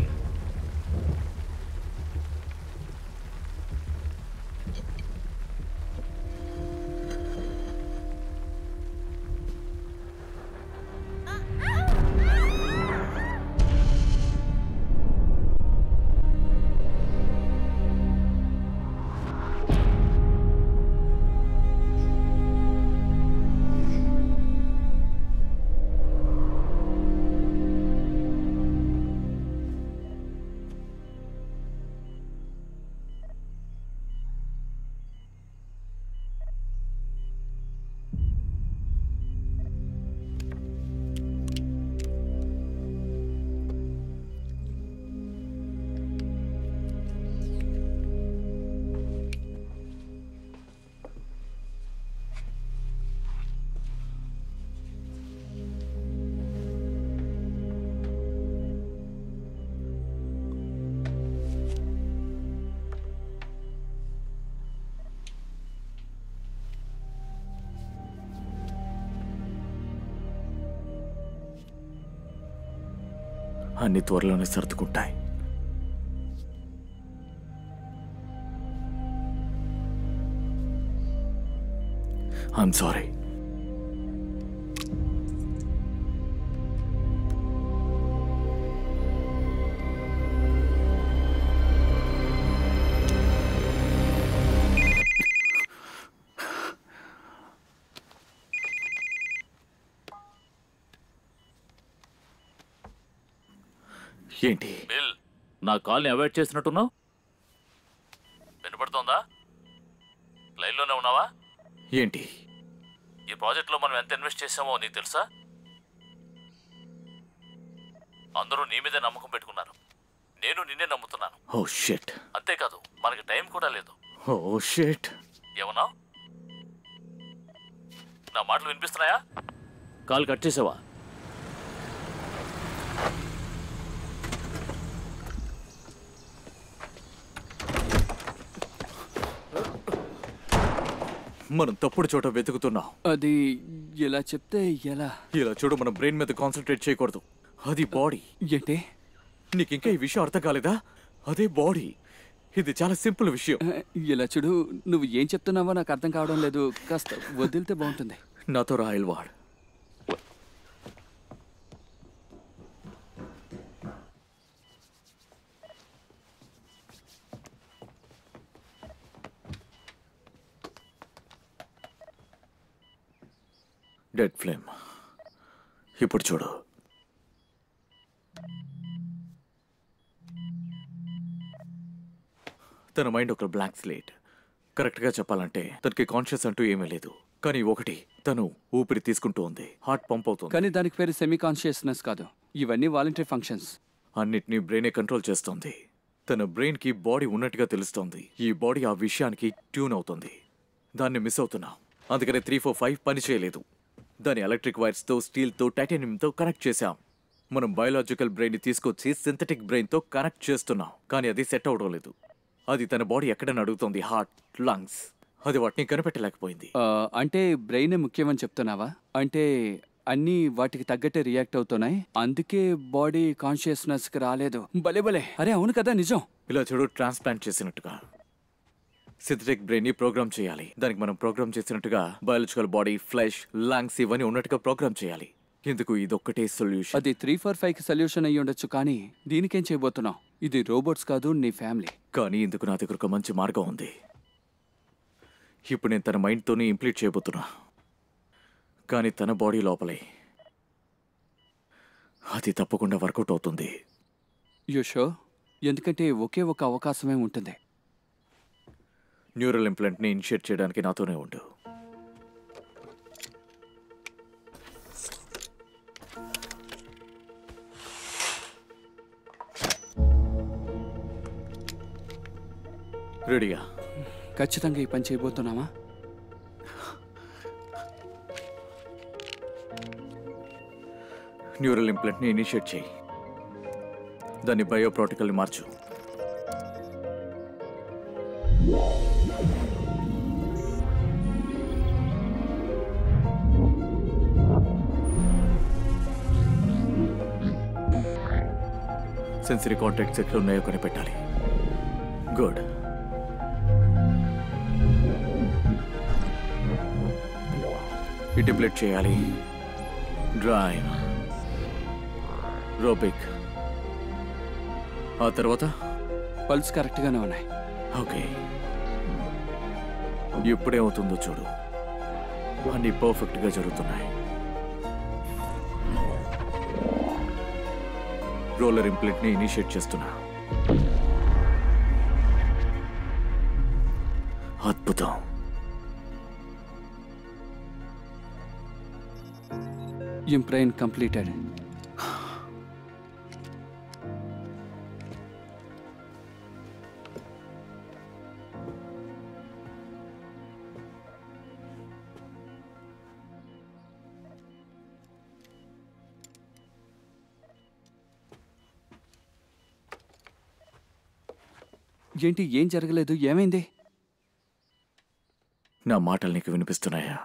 అన్ని త్వరలోనే సర్దుకుంటాయి. I'm sorry. ఏంటి బిల్, నా కాల్ని అవాయిడ్ చేసినట్టున్నావు. వినపడుతోందా? లైన్లోనే ఉన్నావా? ఏంటి ఈ ప్రాజెక్ట్లో మనం ఎంత ఇన్వెస్ట్ చేసామో నీకు తెలుసా? అందరూ నీ మీదే నమ్మకం పెట్టుకున్నారు. నేను నిన్నే నమ్ముతున్నాను. Oh shit. అంతేకాదు, మనకి టైం కూడా లేదు. Oh shit. ఏమన్నా? నా మాటలు వినిపిస్తున్నాయా? కాల్ కట్ చేసావా? మనం తప్పుడు చోట వెతుకుతున్నాం. అది ఎలా చెప్తే ఎలా? ఇలా చూడు, మనం బ్రెయిన్ మీద కాన్సన్ట్రేట్ చేయకూడదు. అది బాడీ. ఏంటి? నీకు ఇంకా ఈ విషయం అర్థం కాలేదా? అదే బాడీ. ఇది చాలా సింపుల్ విషయం. ఇలా చూడు, నువ్వు ఏం చెప్తున్నావో నాకు అర్థం కావడం లేదు. కాస్త వదిలితే బాగుంటుంది. నాతో రాయల్ వాడ్. Dead flame. ఇప్పుడు చూడు, తన మైండ్ ఒక బ్లాంక్ స్లేట్. కరెక్ట్గా చెప్పాలంటే తనకి కాన్షియస్ అంటూ ఏమీ లేదు. కానీ ఒకటి, తను ఊపిరి తీసుకుంటూ ఉంది, హార్ట్ పంప్ అవుతుంది. కానీ దానికి పేరు సెమీ కాన్షియస్నెస్ కాదు. ఇవన్నీ వాలంటరీ ఫంక్షన్స్. అన్నిటినీ బ్రెయినే కంట్రోల్ చేస్తోంది. తన బ్రెయిన్కి బాడీ ఉన్నట్టుగా తెలుస్తోంది. ఈ బాడీ ఆ విషయానికి ట్యూన్ అవుతుంది. దాన్ని మిస్ అవుతున్నాం. అందుకనే 345 పని చేయలేదు. దాని ఎలక్ట్రిక్ వైర్స్తో, స్టీల్తో, టైటానియంతో కనెక్ట్ చేశాం. మనం బయోలాజికల్ బ్రెయిన్ని తీసుకొచ్చి సింథటిక్ బ్రెయిన్తో కనెక్ట్ చేస్తున్నాం. కానీ అది సెట్ అవడం లేదు. అది తన బాడీ ఎక్కడని అడుగుతోంది, హార్ట్, లంగ్స్. అది వాటిని కనిపెట్టలేకపోయింది. అంటే బ్రెయినే ముఖ్యమని చెప్తున్నావా? అంటే అన్నీ వాటికి తగ్గట్టే రియాక్ట్ అవుతున్నాయి, అందుకే బాడీ కాన్షియస్నెస్కి రాలేదు. భలే భలే. అరే అవును కదా, నిజం. ఇలా చూడు, ట్రాన్స్ప్లాంట్ చేసినట్టుగా సింథటిక్ బ్రెయిన్ ని ప్రోగ్రామ్ చేయాలి. దానికి మనం ప్రోగ్రామ్ చేసినట్టుగా బయాలజికల్ బాడీ, ఫ్లెష్, లంగ్స్ ఇవన్నీ ఉన్నట్టుగా ప్రోగ్రామ్ చేయాలి. ఎందుకు ఇదొక్కటే సొల్యూషన్. అది 345కి సొల్యూషన్ అయ్యి ఉండొచ్చు, కానీ దీనికేం చేయబోతున్నావు? ఇది రోబోట్స్ కాదు, నీ ఫ్యామిలీ. కానీ ఇందుకు నా దగ్గర ఒక మంచి మార్గం ఉంది. ఇప్పుడు నేను తన మైండ్తోనే ఇంప్లీట్ చేయబోతున్నా. కానీ తన బాడీ లోపలే. అది తప్పకుండా వర్కౌట్ అవుతుంది. You sure? ఎందుకంటే ఒకే ఒక అవకాశమే ఉంటుంది. న్యూరల్ ఇంప్లాంట్ని ఇనిషియేట్ చేయడానికి నాతోనే ఉండు. రెడీగా? ఖచ్చితంగా ఈ పని చేయబోతున్నామా? న్యూరల్ ఇంప్లాంట్ని ఇనిషియేట్ చేయి. దాన్ని బయో ప్రోటోకాల్ని మార్చు. సెన్సరీ కాంటాక్ట్స్ ఎక్కడ ఉన్నాయో కనిపెట్టాలి. గుడ్. డిప్లేట్ చేయాలి. డ్రైవ్, రోబిక్. ఆ తర్వాత పల్స్ కరెక్ట్గానే ఉన్నాయి. ఓకే, ఇప్పుడేమవుతుందో చూడు. అన్నీ పర్ఫెక్ట్గా జరుగుతున్నాయి. రోలర్ ఇంప్లాంట్ని ఇనిషియేట్ చేస్తున్నా. అద్భుతం. Implant completed. ఏంటి, ఏం జరగలేదు? ఏమైంది? నా మాటలు నీకు వినిపిస్తున్నాయా?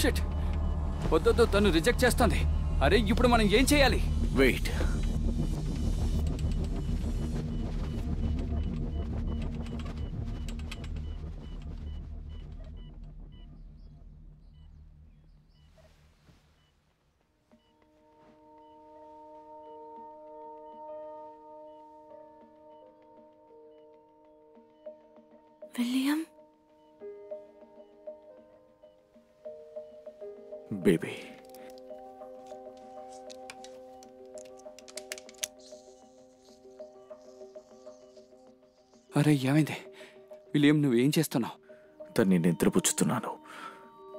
షిట్, వద్దొద్దు, తను రిజెక్ట్ చేస్తుంది. అరే ఇప్పుడు మనం ఏం చేయాలి? వెయిట్. విలియం, బేబీ, అరే ఏమైంది? విలియం, నువ్వేం చేస్తున్నావు? తన్ని నిద్రపుచ్చుతున్నాను.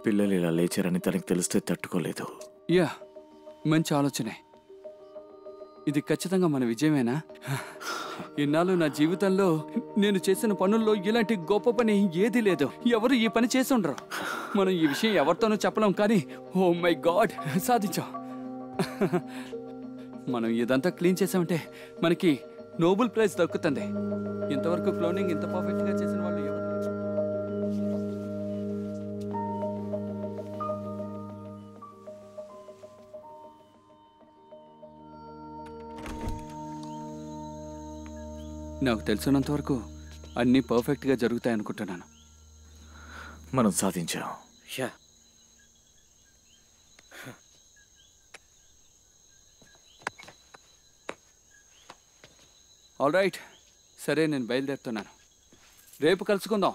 పిల్లలు ఇలా లేచారని తనకి తెలిస్తే తట్టుకోలేదు. యా, మంచి ఆలోచనే. ఇది ఖచ్చితంగా మన విజయమేనా? ఇన్నాళ్ళు నా జీవితంలో నేను చేసిన పనుల్లో ఇలాంటి గొప్ప పని ఏదీ లేదు. ఎవరు ఈ పని చేసి ఉండరు. మనం ఈ విషయం ఎవరితోనూ చెప్పలేం, కానీ ఓ మై గాడ్, సాధించాం. మనం ఇదంతా క్లీన్ చేసామంటే మనకి నోబెల్ ప్రైజ్ దక్కుతుంది. ఇంతవరకు క్లోనింగ్ ఇంత పర్ఫెక్ట్గా చేసిన వాళ్ళు ఎవరు? నాకు తెలిసినంత వరకు అన్నీ పర్ఫెక్ట్గా జరుగుతాయనుకుంటున్నాను. మనం సాధించాం. యా, ఆల్ రైట్, సరే నేను బయలుదేరుతున్నాను. రేపు కలుసుకుందాం.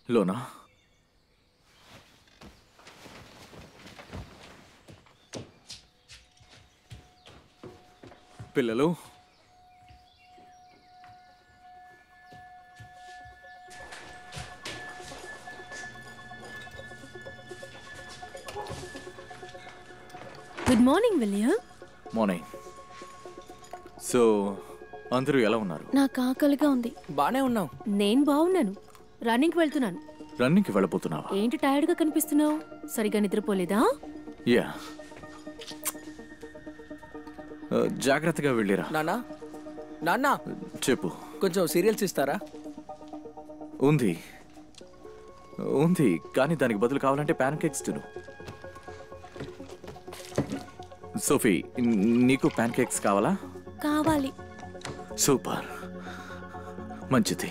లోనా, పిల్లలు, good morning William. Morning. So అందరూ ఎలా ఉన్నారు? నాకు ఆకలిగా ఉంది. బానే ఉన్నావు. నేను బాగున్నాను. రన్నింగ్కి వెళ్తున్నాను. రన్నింగ్కి వెళ్ళబోతున్నావా? ఏంటి టైర్డ్గా కనిపిస్తున్నావు? సరిగా నిద్రపోలేదా? యా. జాగ్రత్తగా వెళ్ళిరా. నాన్నా నాన్నా చెప్పు. కొంచెం సీరియల్స్ ఇస్తారా? ఉంది ఉంది, కానీ దానికి బదులు కావాలంటే ప్యాన్ కేక్స్ తిను. సోఫీ, నీకు ప్యాన్ కేక్స్ కావాలా? కావాలి. సూపర్, మంచిది.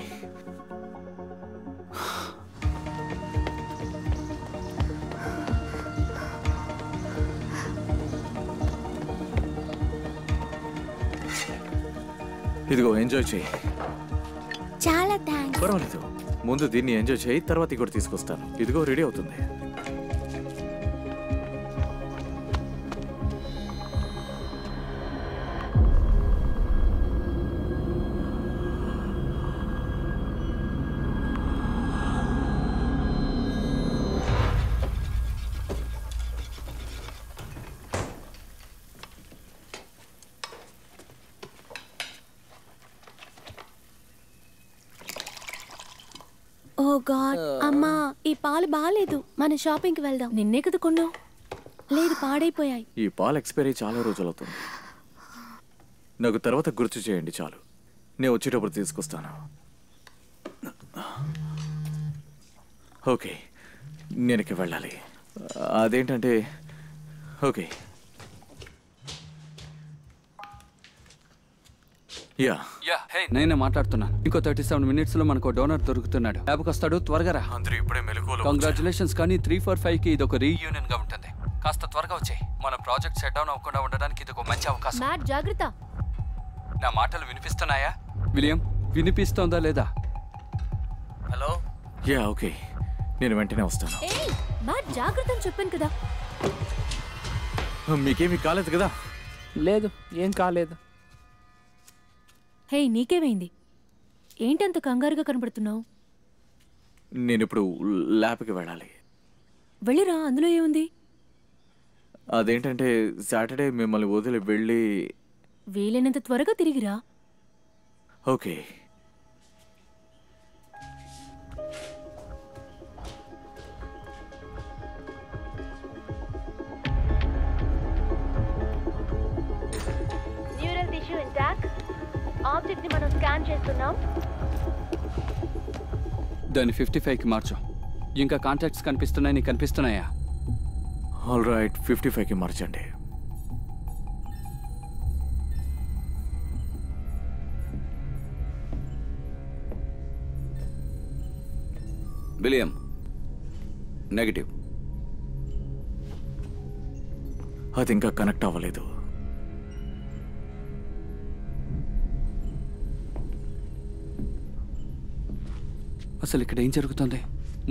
ఇదిగో ఎంజాయ్ చేయి. చాలా థ్యాంక్స్. పర్వాలేదు, ముందు దీన్ని ఎంజాయ్ చేయి, తర్వాత ఇంకోటి తీసుకొస్తాను. ఇదిగో రెడీ అవుతుంది. ఓ గాడ్, అమ్మా ఈ పాలు బాగాలేదు. మన షాపింగ్కి వెళ్దాం. నిన్నే కదా కొన్నావు. లేదు, పాడైపోయాయి. ఈ పాలు ఎక్స్పైరీ చాలా రోజులు అవుతుంది. నాకు తర్వాత గుర్తు చేయండి చాలు. నేను వచ్చేటప్పుడు తీసుకొస్తాను. ఓకే, నేను ఇక వెళ్ళాలి. అదేంటంటే ఓకే. యా యా, హే, నేనే మాట్లాడుతున్నాను. ఇంకో 37 minutes లో మనకు డోనర్ దొరుకుతున్నాడు. ల్యాబ్కి వస్తాడు, త్వరగా రా. అందరూ ఇప్పుడే మెలకువలో. కంగ్రాచులేషన్స్. కానీ 345కి ఇది ఒక రీయూనియన్ గా ఉంటుంది. కాస్త త్వరగా వచ్చాయి. మన ప్రాజెక్ట్ సెట్ డౌన్ అవ్వకుండా ఉండడానికి ఇది ఒక మంచి అవకాశం. మ్యాట్ జాగ్రత్త. నా మాటలు వినిపిస్తున్నాయా విలియం? వినిపిస్తోందా లేదా? హలో. యా ఓకే, నేను వెంటనే వస్తాను. ఏయ్ మ్యాట్ జాగ్రత్త అని చెప్పాను కదా. మీకేమీ కాలేదు కదా? లేదు, ఏం కాలేదు. హే, నీకేమైంది? ఏంటంత కంగారుగా కనబడుతున్నావు? నేను ఇప్పుడు ల్యాబ్కి వెళ్ళాలి. వెళ్ళిరా, అందులో ఏముంది? అదేంటంటే సాటర్డే మిమ్మల్ని వదిలి వెళ్ళి. వీలైనంత త్వరగా తిరిగిరా. Okay. Neural tissue intact. Object ని మనం స్కాన్ చేస్తున్నాం. దాన్ని 55కి మార్చు. ఇంకా కాంటాక్ట్స్ కనిపిస్తున్నాయి. నీకు కనిపిస్తున్నాయా? ఆల్ రైట్, 55కి మార్చండి. William negative. అది ఇంకా కనెక్ట్ అవ్వలేదు. అసలు ఇక్కడ ఏం జరుగుతుంది?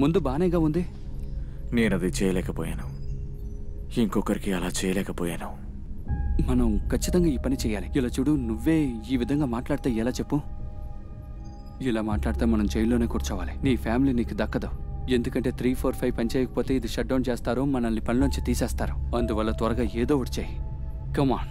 ముందు బానేగా ఉంది. నేను అది చేయలేకపోయాను. ఇంకొకరికి అలా చేయలేకపోయాను. మనం ఖచ్చితంగా ఈ పని చేయాలి. ఇలా చూడు, నువ్వే ఈ విధంగా మాట్లాడితే ఎలా చెప్పు? ఇలా మాట్లాడితే మనం జైల్లోనే కూర్చోవాలి. నీ ఫ్యామిలీ నీకు దక్కదు. ఎందుకంటే 345 పని చేయకపోతే ఇది షట్ డౌన్ చేస్తారు, మనల్ని పనిలోంచి తీసేస్తారు. అందువల్ల త్వరగా ఏదో ఒకటి చేయి. కమాన్.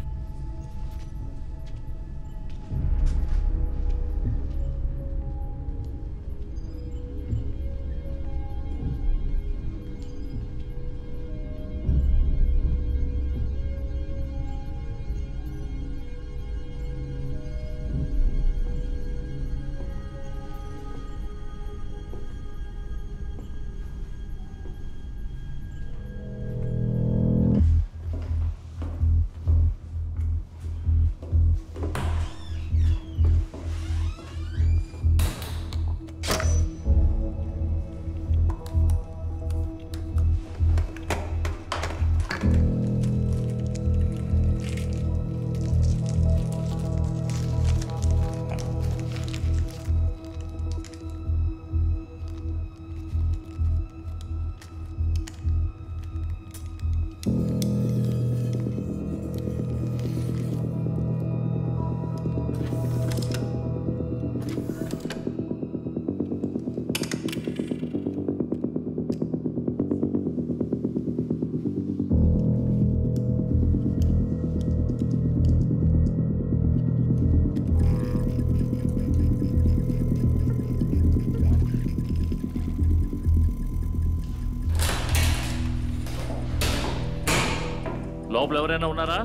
లోపల ఎవరైనా ఉన్నారా?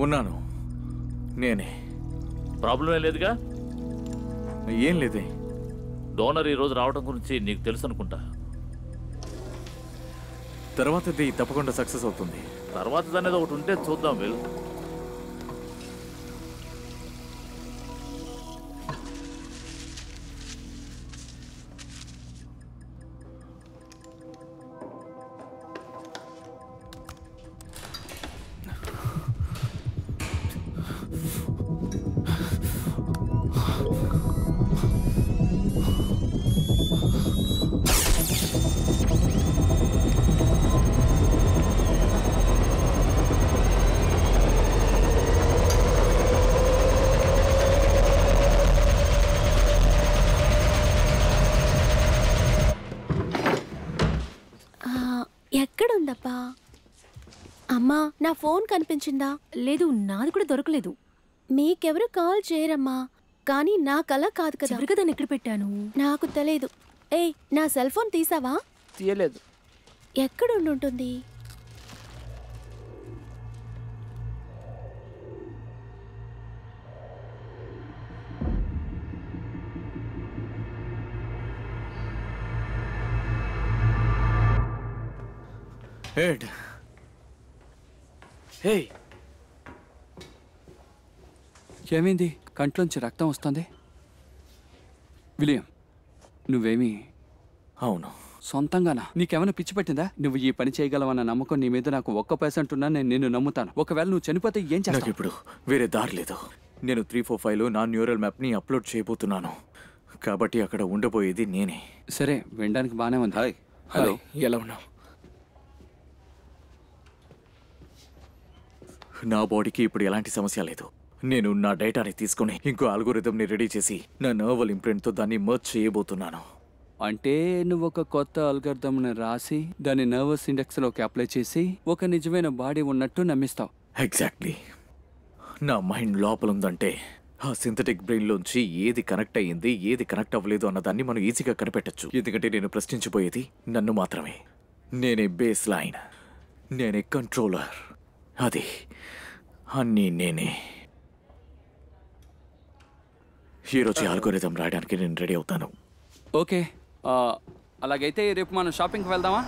ఉన్నాను, నేనే. ప్రాబ్లం ఏం లేదుగా? ఏం లేదే. డోనర్ ఈ రోజు రావడం గురించి నీకు తెలుసు అనుకుంటా. తర్వాతది తప్పకుండా సక్సెస్ అవుతుంది. తర్వాత అనేది ఒకటి ఉంటే చూద్దాం. వెళ్ళు. ఎక్కడుందప్పా? అమ్మా, నా ఫోన్ కనిపించిందా? లేదు, నాది కూడా దొరకలేదు. మీకెవరు కాల్ చేయరమ్మా, కానీ నా కల కాదు కదా. చివరిగా దాన్ని ఎక్కడ పెట్టాను నాకు తెలియదు. ఏయ్, నా సెల్ ఫోన్ తీసావా? తీయలేదు. ఎక్కడ ఉంటుంది? ఎడ్, హే, ఏమైంది? కంట్లోంచి రక్తం వస్తుంది. విలియం, నువ్వేమీ? అవును. సొంతంగానా? నీకేమైనా పిచ్చి పట్టిందా? నువ్వు ఈ పని చేయగలవన్న నమ్మకం నీ మీద నాకు 1% ఉన్నా నేను నిన్ను నమ్ముతాను. ఒకవేళ నువ్వు చనిపోతే ఏం నాకు చేస్తావు? ఇప్పుడు వేరే దారి లేదు. నేను 345లో నా న్యూరల్ మ్యాప్ని అప్లోడ్ చేయబోతున్నాను, కాబట్టి అక్కడ ఉండబోయేది నేనే. సరే, వినడానికి బానే ఉంది. హాయ్. హలో, ఎలా ఉన్నావు? నా బాడీకి ఇప్పుడు ఎలాంటి సమస్య లేదు. నేను నా డేటాని తీసుకుని ఇంకో అల్గోరిథంని రెడీ చేసి నా నర్వల్ ఇంప్రింట్తో దాన్ని మర్జ్ చేయబోతున్నాను. అంటే నువ్వు ఒక కొత్త అల్గర్థంని రాసి దాన్ని నర్వస్ ఇండెక్స్లోకి అప్లై చేసి ఒక నిజమైన బాడీ ఉన్నట్టు నమ్మిస్తావు. ఎగ్జాక్ట్లీ. నా మైండ్ లోపల ఉందంటే ఆ సింథటిక్ బ్రెయిన్లోంచి ఏది కనెక్ట్ అయ్యింది, ఏది కనెక్ట్ అవ్వలేదు అన్నదాన్ని మనం ఈజీగా కనిపెట్టచ్చు. ఎందుకంటే నేను ప్రశ్నించబోయేది నన్ను మాత్రమే. నేనే బేస్ లైన్, నేనే కంట్రోలర్, అది అన్నీ నేనే. ఈరోజు ఆల్గోరిథం రాయడానికి నేను రెడీ అవుతాను. ఓకే, అలాగైతే రేపు మనం షాపింగ్కి వెళ్దామా?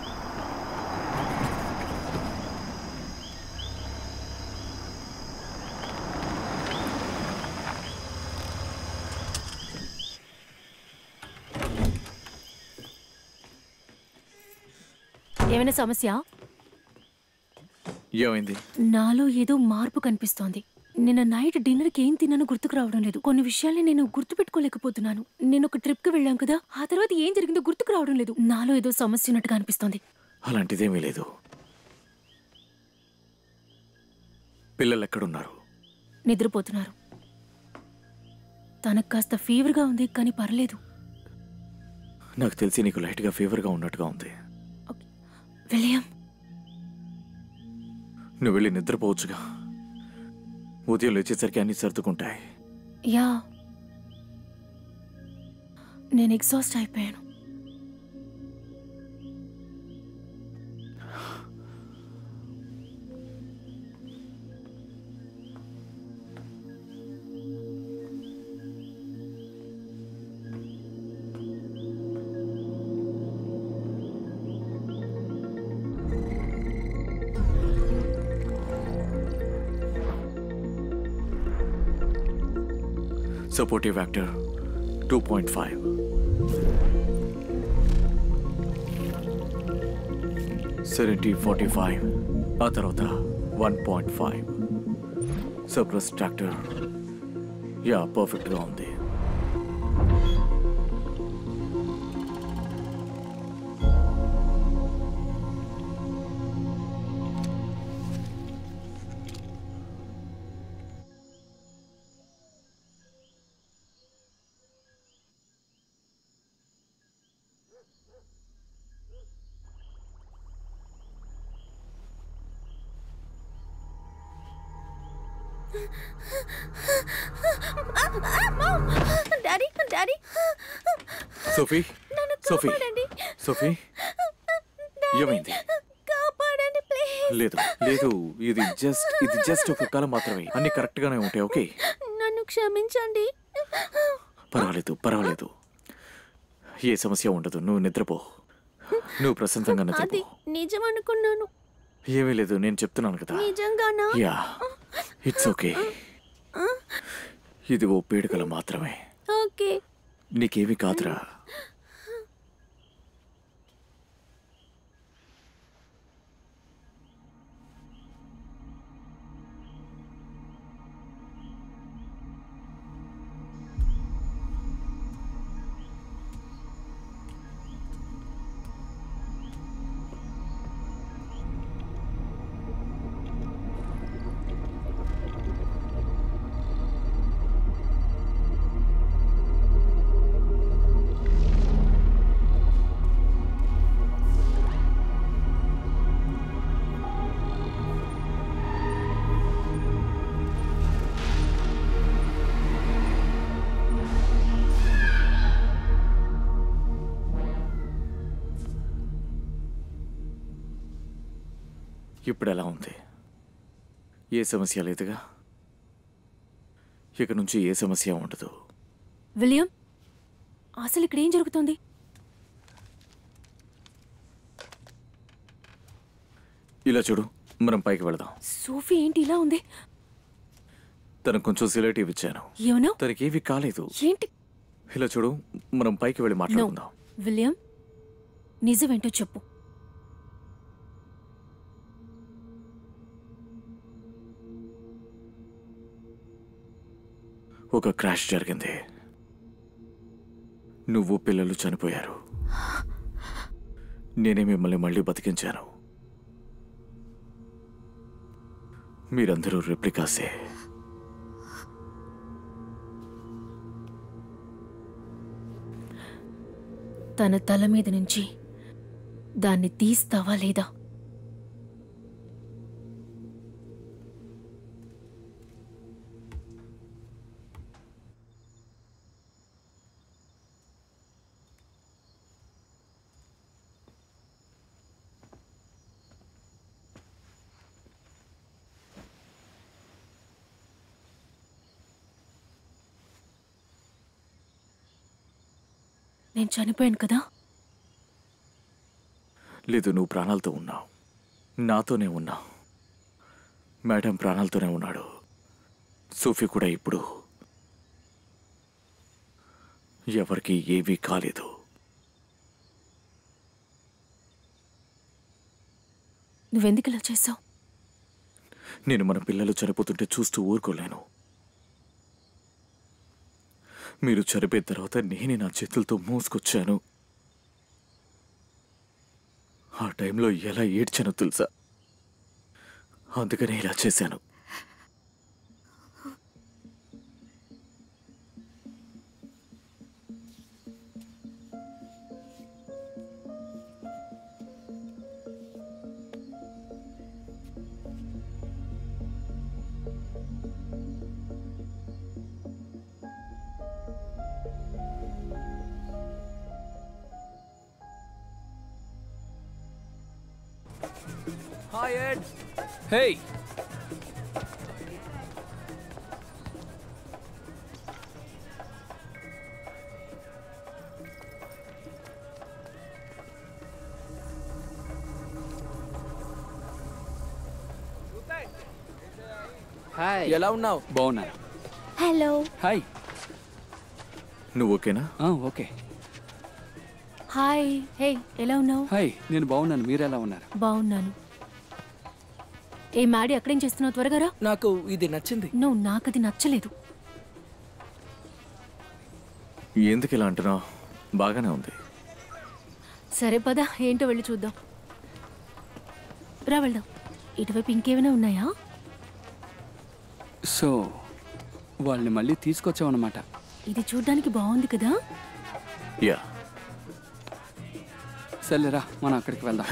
ఏమైనా సమస్య? ఏమైంది? నాలో ఏదో మార్పు కనిపిస్తోంది. నిన్న నైట్ డిన్నర్కి ఏం తిన్నానో గుర్తుకు రావడం లేదు. కొన్ని విషయాల్ని నేను గుర్తుపెట్టుకోలేకపోతున్నాను. నేను ఒక ట్రిప్కి వెళ్ళాం కదా, ఆ తర్వాత ఏం జరిగిందో గుర్తుకు రావడం లేదు. నాలో ఏదో సమస్య ఉన్నట్టుగా అనిపిస్తోంది. అలాంటిదేమీ లేదు. పిల్లలు ఎక్కడున్నారు? నిద్రపోతున్నారు. తనకు కాస్త ఫీవర్గా ఉంది, కానీ పర్లేదు. నాకు తెలిసి నీకు లైట్గా ఫీవర్గా ఉన్నట్టుగా ఉంది. విలియం, నువ్వు వెళ్ళి నిద్రపోవచ్చుగా. ఉదయం లేచేసరికి అన్ని సర్దుకుంటాయి. యా, నేను ఎగ్జాస్ట్ అయిపోయాను. Supportive factor 2.5. Serenity 45. ఆ తర్వాత 1.5. సబ్రస్ ట్రాక్టర్ యా పర్ఫెక్ట్గా ఉంది. డాడీ, డాడీ, సోఫీ, నన్ను సోఫీ, కాపాడండి. సోఫీ, ఏమైంది? కాపాడండి ప్లీజ్. లేదు లేదు, ఇది జస్ట్ ఒక కళ మాత్రమే. అన్ని కరెక్ట్ గానే ఉంటాయి. ఓకే, నన్ను క్షమించండి. పర్వాలేదు. ఏ సమస్య ఉండదు. నువ్వు నిద్రపో. నువ్వు ప్రశాంతంగా అది నిద్రపో. నిజం అనుకున్నాను. ఏమీ లేదు, నేను చెప్తున్నాను కదా. నిజంగానా? Yeah, it's okay. ఇది ఓ పీడకల మాత్రమే. ఓకే. నీకేమీ కాదురా. ఇప్పుడు ఎలా ఉంది? ఏ సమస్య లేదుగా. ఇక నుంచి ఏ సమస్య ఉండదు. విలియం, అసలు ఇక్కడ ఏం జరుగుతుంది? ఇలా చూడు, మనం పైకి వెళదాం. సోఫీ ఏంటి ఇలా ఉంది? తనకు కొంచెం సిలేటివ్ ఇచ్చాను. ఏమను? తనకేవి కాలేదు. ఏంటి? ఇలా చూడు, మనం పైకి వెళ్ళి మాట్లాడుకుందాం. విలియం, నిజమేంటో చెప్పు. ఒక క్రాష్ జరిగింది. నువ్వు పిల్లలు చనిపోయారు. నేనే మిమ్మల్ని మళ్ళీ బతికించాను. మీరందరూ రెప్లికాసే. తన తల మీద నుంచి దాన్ని తీస్తావా లేదా? నేను చనిపోయాను కదా? లేదు, నువ్వు ప్రాణాలతో ఉన్నావు. నాతోనే ఉన్నావు. మేడం ప్రాణాలతోనే ఉన్నాడు. సోఫీ కూడా ఇప్పుడు. ఎవరికి ఏమీ కాలేదు. నువ్వెందుకు ఇలా చేసావు? నేను మన పిల్లలు చనిపోతుంటే చూస్తూ ఊరుకోలేను. మీరు చనిపోయిన తర్వాత నేనే నా చేతులతో మోసుకొచ్చాను. ఆ టైంలో ఎలా ఏడ్చానో తెలుసా? అందుకనే ఇలా చేశాను. Hi, Ed. Hey. హాయ్. ఎలా ఉన్నావు? బాగున్నాను. హలో. హాయ్. నువ్వు ఓకేనా? ఓకే. హాయ్. హే, ఎలా ఉన్నావు? హాయ్, నేను బాగున్నాను. మీరు ఎలా ఉన్నారు? బాగున్నాను. ఏ మాడి, అక్కడేం చేస్తున్నావు? త్వరగా రా. నాకు ఇది నచ్చింది. నువ్వు నాకది నచ్చలేదు. ఎందుకు ఇలా అంటున్నావు? బాగానే ఉంది. సరే పద, ఏంటో వెళ్ళి చూద్దాం. రా వెళ్దాం. ఇటువైపు ఇంకేమైనా ఉన్నాయా? సో వాళ్ళని మళ్ళీ తీసుకొచ్చామన్నమాట. ఇది చూడ్డానికి బాగుంది కదా? యా. సర్లేరా, మనం అక్కడికి వెళ్దాం.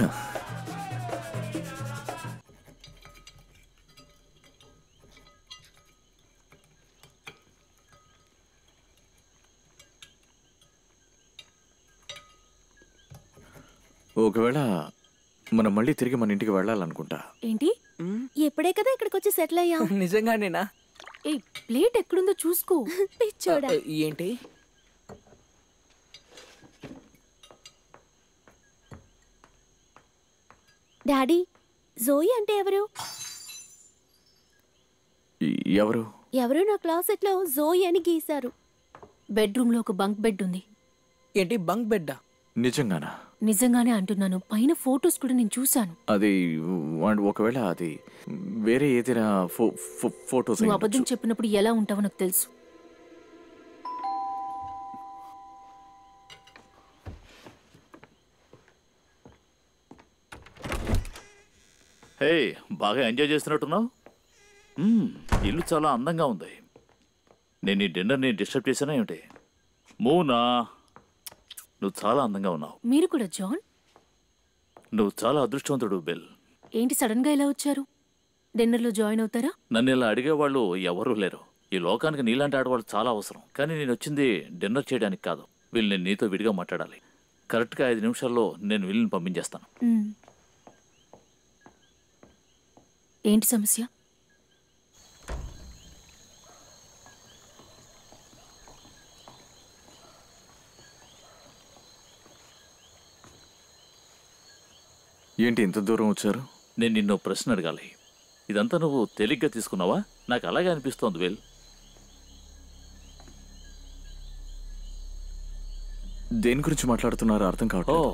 ఒకవేళ మనం మళ్ళీ తిరిగి మన ఇంటికి వెళ్ళాలనుకుంటా. ఏంటి? ఎప్పుడే కదా ఇక్కడికి వచ్చి సెటిల్ అయ్యా. నిజంగానేనా? ఏ ప్లేట్ ఎక్కడుందో చూసుకో. పిచ్చోడా. ఏంటి? డాడీ, జోయి అంటే ఎవరు? ఎవరు? ఎవరు నా క్లాసెట్ లో జోయి అని గీశారు. బెడ్రూమ్ లో ఒక బంక్ బెడ్ ఉంది. ఏంటి బంక్ బెడ్డా? నిజంగానా? నిజంగానే అంటున్నాను. పైన ఫోటోస్ కూడా నేను చూశాను. అది ఒకవేళ అది వేరే ఏదైనా ఫోటోస్ నువ్వు అబద్ధం చెప్పినప్పుడు ఎలా ఉంటావో నాకు తెలుసు. హే, బాగా ఎంజాయ్ చేస్తున్నట్టున్నావు. ఇల్లు చాలా అందంగా ఉంది. నేను ఈ డిన్నర్ని డిస్టర్బ్ చేశానా ఏమిటి? మూనా, నువ్వు చాలా అందంగా ఉన్నావు. మీరు కూడా జాన్? నువ్వు చాలా అదృష్టవంతుడు బెల్. ఏంటి సడన్ గా ఇలా వచ్చారు? డిన్నర్ లో జాయిన్ అవుతారా? నన్ను ఇలా అడిగేవాళ్ళు ఎవరూ లేరు. ఈ లోకానికి నీలాంటి ఆడవాళ్ళు చాలా అవసరం. కానీ నేను వచ్చింది డిన్నర్ చేయడానికి కాదు. వీళ్ళు నేను నీతో విడిగా మాట్లాడాలి. కరెక్ట్గా 5 నిమిషాల్లో నేను వీళ్ళని పంపించేస్తాను. ఏంటి సమస్య? ఏంటి ఇంత దూరం వచ్చారు? నేను నిన్ను ప్రశ్న అడగాలి. ఇదంతా నువ్వు తేలిగ్గా తీసుకున్నావా? నాకు అలాగే అనిపిస్తోంది వెల్. దేని గురించి మాట్లాడుతున్నారో అర్థం కావట్లేదు.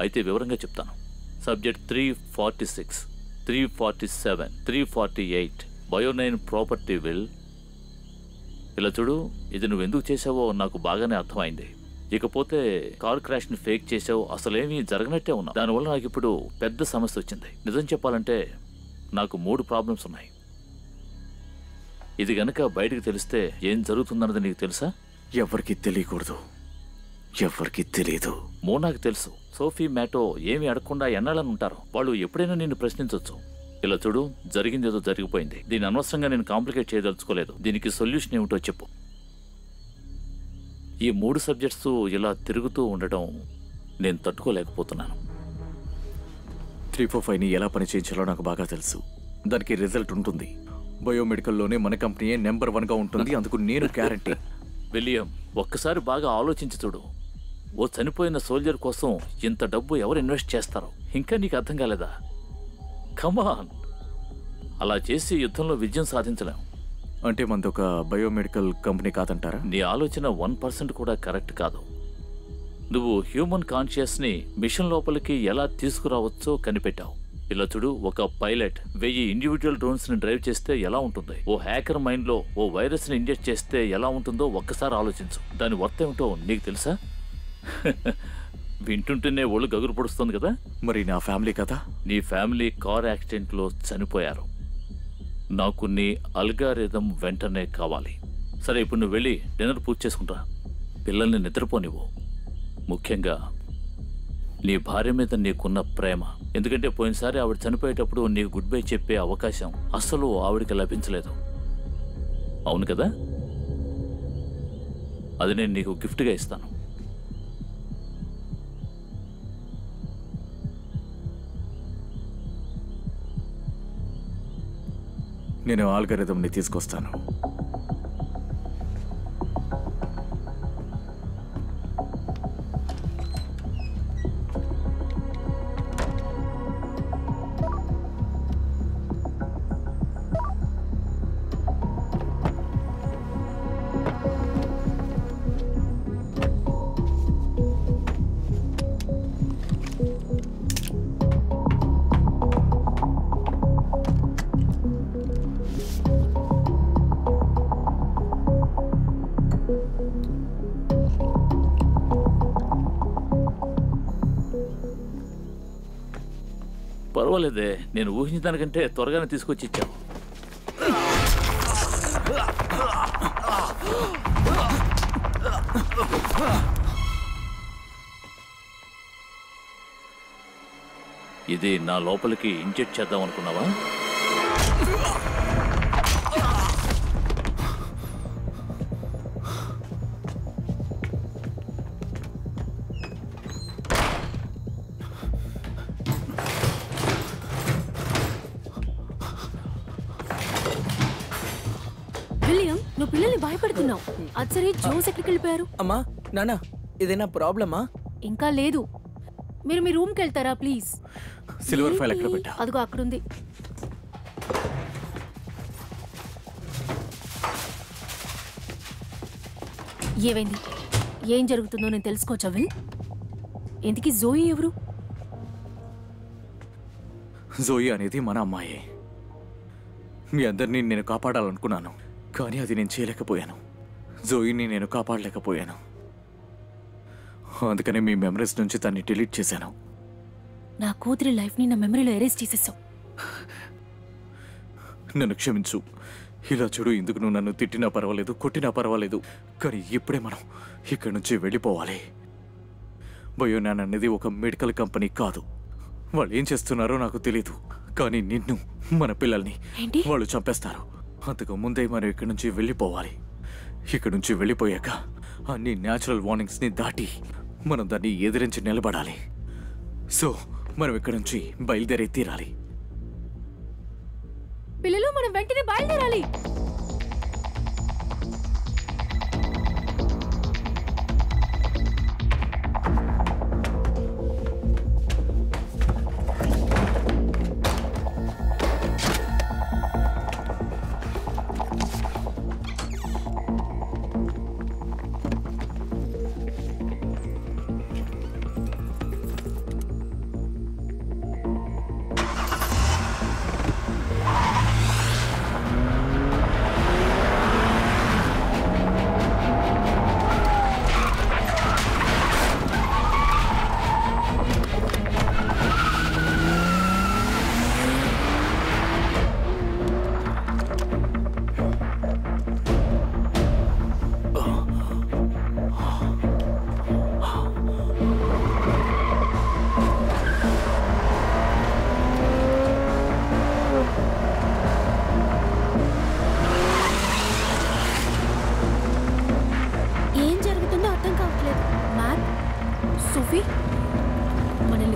అయితే వివరంగా చెప్తాను. సబ్జెక్ట్ 346, 347, 348 బయోనైన్ ప్రాపర్టీ విల్. ఇలా చూడు, ఇది నువ్వు ఎందుకు చేసావో నాకు బాగానే అర్థమైంది. ఇకపోతే కార్ క్రాష్ని ఫేక్ చేసావు, అసలేమీ జరగనట్టే ఉన్నావు. దానివల్ల నాకు ఇప్పుడు పెద్ద సమస్య వచ్చింది. నిజం చెప్పాలంటే నాకు 3 ప్రాబ్లమ్స్ ఉన్నాయి. ఇది గనక బయటకు తెలిస్తే ఏం జరుగుతుందన్నది నీకు తెలుసా? ఎవరికి తెలియకూడదు. ఎవరికి తెలియదు. మోనాకు తెలుసు. సోఫీ, మ్యాటో ఏమీ అడగకుండా ఎన్నాళ్ళని ఉంటారు. వాళ్ళు ఎప్పుడైనా నిన్ను ప్రశ్నించవచ్చు. ఇలా చూడు, జరిగిందేదో జరిగిపోయింది. దీన్ని అనవసరంగా నేను కాంప్లికేట్ చేయదలుచుకోలేదు. దీనికి సొల్యూషన్ ఏమిటో చెప్పు. ఈ 3 సబ్జెక్ట్స్ ఇలా తిరుగుతూ ఉండటం నేను తట్టుకోలేకపోతున్నాను. 345ని ఎలా పని చేయించాలో నాకు బాగా తెలుసు. దానికి రిజల్ట్ ఉంటుంది. బయోమెడికల్లోనే మన కంపెనీయే నెంబర్ 1గా ఉంటుంది. అందుకు నేను గ్యారంటీ. విలియం, ఒక్కసారి బాగా ఆలోచించి చూడు. ఓ చనిపోయిన సోల్జర్ కోసం ఇంత డబ్బు ఎవరు ఇన్వెస్ట్ చేస్తారో ఇంకా నీకు అర్థం కాలేదా? కమాన్, అలా చేసి యుద్ధంలో విజయం సాధించలేం. అంటే మనది ఒక బయోమెడికల్ కంపెనీ కాదంటారా? నీ ఆలోచన 1% కూడా కరెక్ట్ కాదు. నువ్వు హ్యూమన్ కాన్షియస్ని మిషన్ లోపలికి ఎలా తీసుకురావచ్చో కనిపెట్టావు. ఇలా చూడు, ఒక పైలట్ 1000 ఇండివిజువల్ డ్రోన్స్ని డ్రైవ్ చేస్తే ఎలా ఉంటుంది? ఓ హ్యాకర్ మైండ్లో ఓ వైరస్ని ఇంజెక్ట్ చేస్తే ఎలా ఉంటుందో ఒక్కసారి ఆలోచించు. దాని వర్త్ ఏమిటో నీకు తెలుసా? వింటుంటేనే ఒళ్ళు గగురు పొడుస్తుంది కదా. మరి నా ఫ్యామిలీ కదా? నీ ఫ్యామిలీ కార్ యాక్సిడెంట్లో చనిపోయారు. నాకు నీ అల్గారిథం వెంటనే కావాలి. సరే, ఇప్పుడు నువ్వు వెళ్ళి డిన్నర్ పూర్తి చేసుకుంటా. పిల్లల్ని నిద్రపోనివ్వు. ముఖ్యంగా నీ భార్య మీద నీకున్న ప్రేమ. ఎందుకంటే పోయినసారి ఆవిడ చనిపోయేటప్పుడు నీకు గుడ్ బై చెప్పే అవకాశం అస్సలు ఆవిడికి లభించలేదు. అవును కదా? అది నేను నీకు గిఫ్ట్గా ఇస్తాను. నేను ఆల్గరిథంని తీసుకొస్తాను. పర్వాలేదే, నేను ఊహించిన దానికంటే త్వరగానే తీసుకొచ్చి ఇచ్చాను. ఇది నా లోపలికి ఇంజెక్ట్ చేద్దాం అనుకున్నావా? భయపడుతున్నావు. అది సరే, జోస్ ఎక్కడికి వెళ్ళిపోయారు? అమ్మా నాన్న ఏదైనా ప్రాబ్లమా? ఇంకా లేదు. మీరు మీ రూమ్కి వెళ్తారా ప్లీజ్? సిల్వర్ ఫైల్ ఎక్కడ పెట్టా? అదిగో అక్కడుంది. ఏమైంది? ఏం జరుగుతుందో నేను తెలుసుకోవచ్చా విల్? ఎందుకు జోయి ఎవరు? జోయి అనేది మన అమ్మాయే. మీ అందరినీ నేను కాపాడాలనుకున్నాను, కానీ అది నేను చేయలేకపోయాను. జోయిని నేను కాపాడలేకపోయాను. అందుకనే మీ మెమరీస్ నుంచి తన్ని డిలీట్ చేశాను. నా కూతురి లైఫ్ని నా మెమరీలో ఎరేజ్ చేసేసావు. నన్ను క్షమించు. ఇలా చూడు, ఇందుకు నువ్వు నన్ను తిట్టినా పర్వాలేదు, కొట్టినా పర్వాలేదు, కానీ ఇప్పుడే మనం ఇక్కడి నుంచి వెళ్ళిపోవాలి. బయోనాన్ అనేది ఒక మెడికల్ కంపెనీ కాదు. వాళ్ళు ఏం చేస్తున్నారో నాకు తెలీదు, కానీ నిన్ను, మన పిల్లల్ని వాళ్ళు చంపేస్తారు. అంతకు ముందే మనం ఇక్కడి నుంచి వెళ్ళిపోవాలి. ఇక్కడి నుంచి వెళ్ళిపోయాక అన్ని న్యాచురల్ వార్నింగ్స్ని దాటి మనం దాన్ని ఎదిరించి నిలబడాలి. సో మనం ఇక్కడి నుంచి బయలుదేరి తీరాలి. పిల్లలు, మనం వెంటనే బయలుదేరాలి.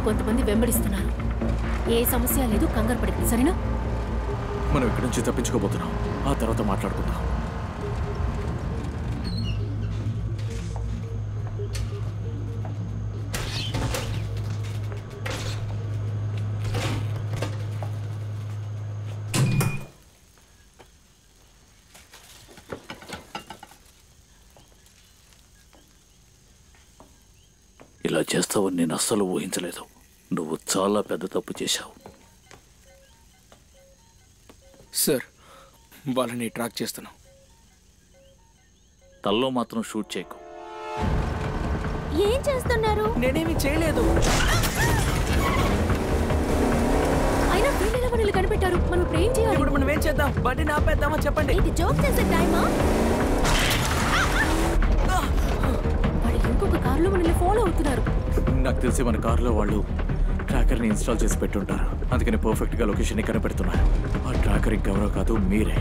కొంతమంది వెంబడిస్తున్నారు. ఏ సమస్య లేదు, కంగారు పడకండి, సరేనా? మనం ఇక్కడి నుంచి తప్పించుకోబోతున్నాం, ఆ తర్వాత మాట్లాడుకుందాం. ఇలా చేస్తావని నేను అస్సలు ఊహించలేదు. నువ్వు చాలా పెద్ద తప్పు చేశావు. సార్, వాళ్ళని ట్రాక్ చేస్తున్నాం. తల్లో మాత్రం షూట్ చేయకు. ఏం చేస్తున్నారు? నేనేమి చేయలేదు. అయినా వీళ్ళెలా మనల్ని కనిపెట్టారు? మనం ఇప్పుడు ఏం చేయాలి? ఇప్పుడు మనం ఏం చేద్దాం? బండిని ఆపేద్దామా చెప్పండి. ఇది జోక్ చేసే టైమా? వాడు ఇంకొక కారులో మనల్ని ఫాలో అవుతున్నారు. నాకు తెలిసి మన కారులో వాళ్ళు ట్రాకర్ని ఇన్స్టాల్ చేసి పెట్టుంటారు, అందుకని పర్ఫెక్ట్గా లొకేషన్ని కనిపెడుతున్నారు. ఆ ట్రాకర్ ఇంకెవరో కాదు, మీరే.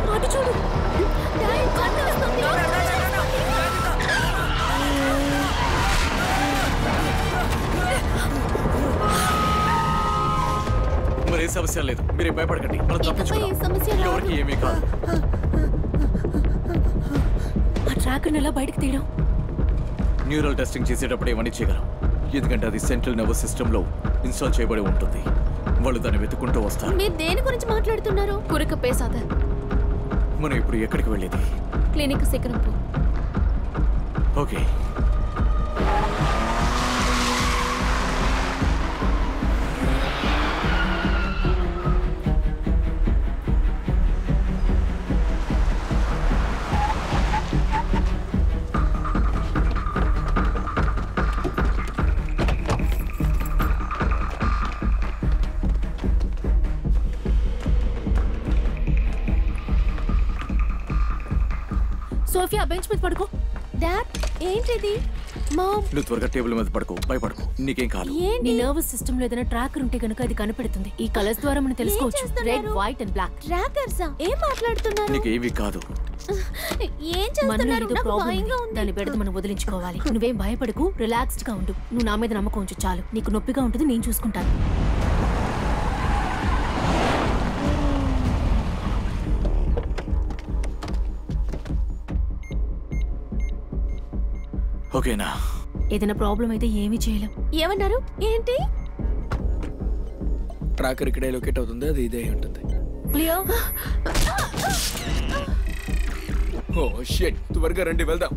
మాట చూడు, మరి ఏ సమస్య లేదు, మీరే భయపడకండి. మనం తప్పించుకున్నాం, ఎవరికి ఏమీ కాదు. ఆ ట్రాకర్ని ఎలా బయటకు తీయడం? న్యూరల్ టెస్టింగ్ చేసేటప్పుడు ఇవన్నీ చేయగలం, ఎందుకంటే అది సెంట్రల్ నర్వస్ సిస్టంలో ఇన్స్టాల్ చేయబడి ఉంటుంది. వాళ్ళు దాన్ని వెతుక్కుంటూ వస్తారు. మీరు దేని గురించి మాట్లాడుతున్నారు? కురక పేసాద. మనం ఇప్పుడు ఎక్కడికి వెళ్ళేది? క్లినిక్ శిఖరంపు. ఓకే. సోఫియా, బెంచ్ మీద పడుకో. డాడ్, ఏంటిది? నువ్వు త్వరగా టేబుల్ మీద పడుకో, భయపడుకో, నీకేం కాదు. నీ నర్వస్ సిస్టమ్ లో ఏదైనా ట్రాకర్ ఉంటే గనుక అది కనిపెడుతుంది. ఈ కలర్స్ ద్వారా మనం తెలుసుకోవచ్చు. Red, white and black. ట్రాకర్సా? ఏం మాట్లాడుతున్నారు? నీకేమీ కాదు. ఏం చేస్తున్నారు? నాకు భయంగా ఉంది. దాని బెడద మనం వదిలించుకోవాలి. నువ్వేం భయపడకు, రిలాక్స్డ్ గా ఉండు. నువ్వు నా మీద నమ్మకం ఉంచు చాలు. నీకు నొప్పిగా ఉంటుంది, నేను చూసుకుంటాను. ఓకేనా? ఏదైనా ప్రాబ్లం అయితే ఏమీ చేయలేం. ఏమన్నారు? ఏంటి? ట్రాకర్ ఇక్కడే లొకేట్ అవుతుంది, అది ఇదే ఉంటుంది. ఓ షిట్, త్వరగా రండి వెళ్దాం.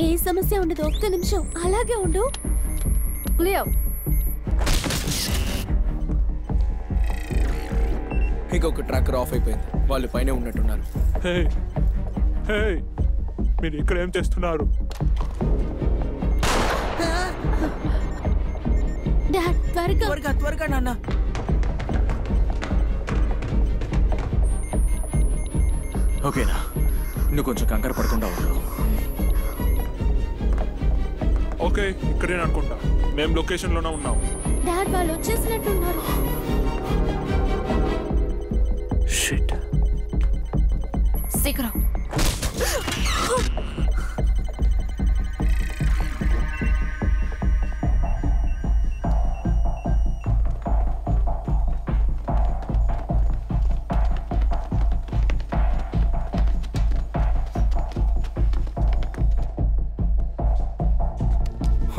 ఏ సమస్య ఉండదు, ఒక్క నిమిషం అలాగే ఉండు. క్లియర్. ఇంకొక ట్రాకర్ ఆఫ్ అయిపోయింది, వాళ్ళు పైన ఉన్నట్టున్నారు. మీరు ఇక్కడ ఏం చేస్తున్నారు? డాడ్, త్వరగా త్వరగా నాన్న. ఓకేనా? నువ్వు కొంచెం కంగారు పడకుండా ఉండు. ఓకే, ఇక్కడే అనుకుంటా. మేము లొకేషన్ లోనే ఉన్నాం. డాడ్, వాళ్ళు వచ్చేసినట్టున్నారు. షిట్. శీఘ్రం.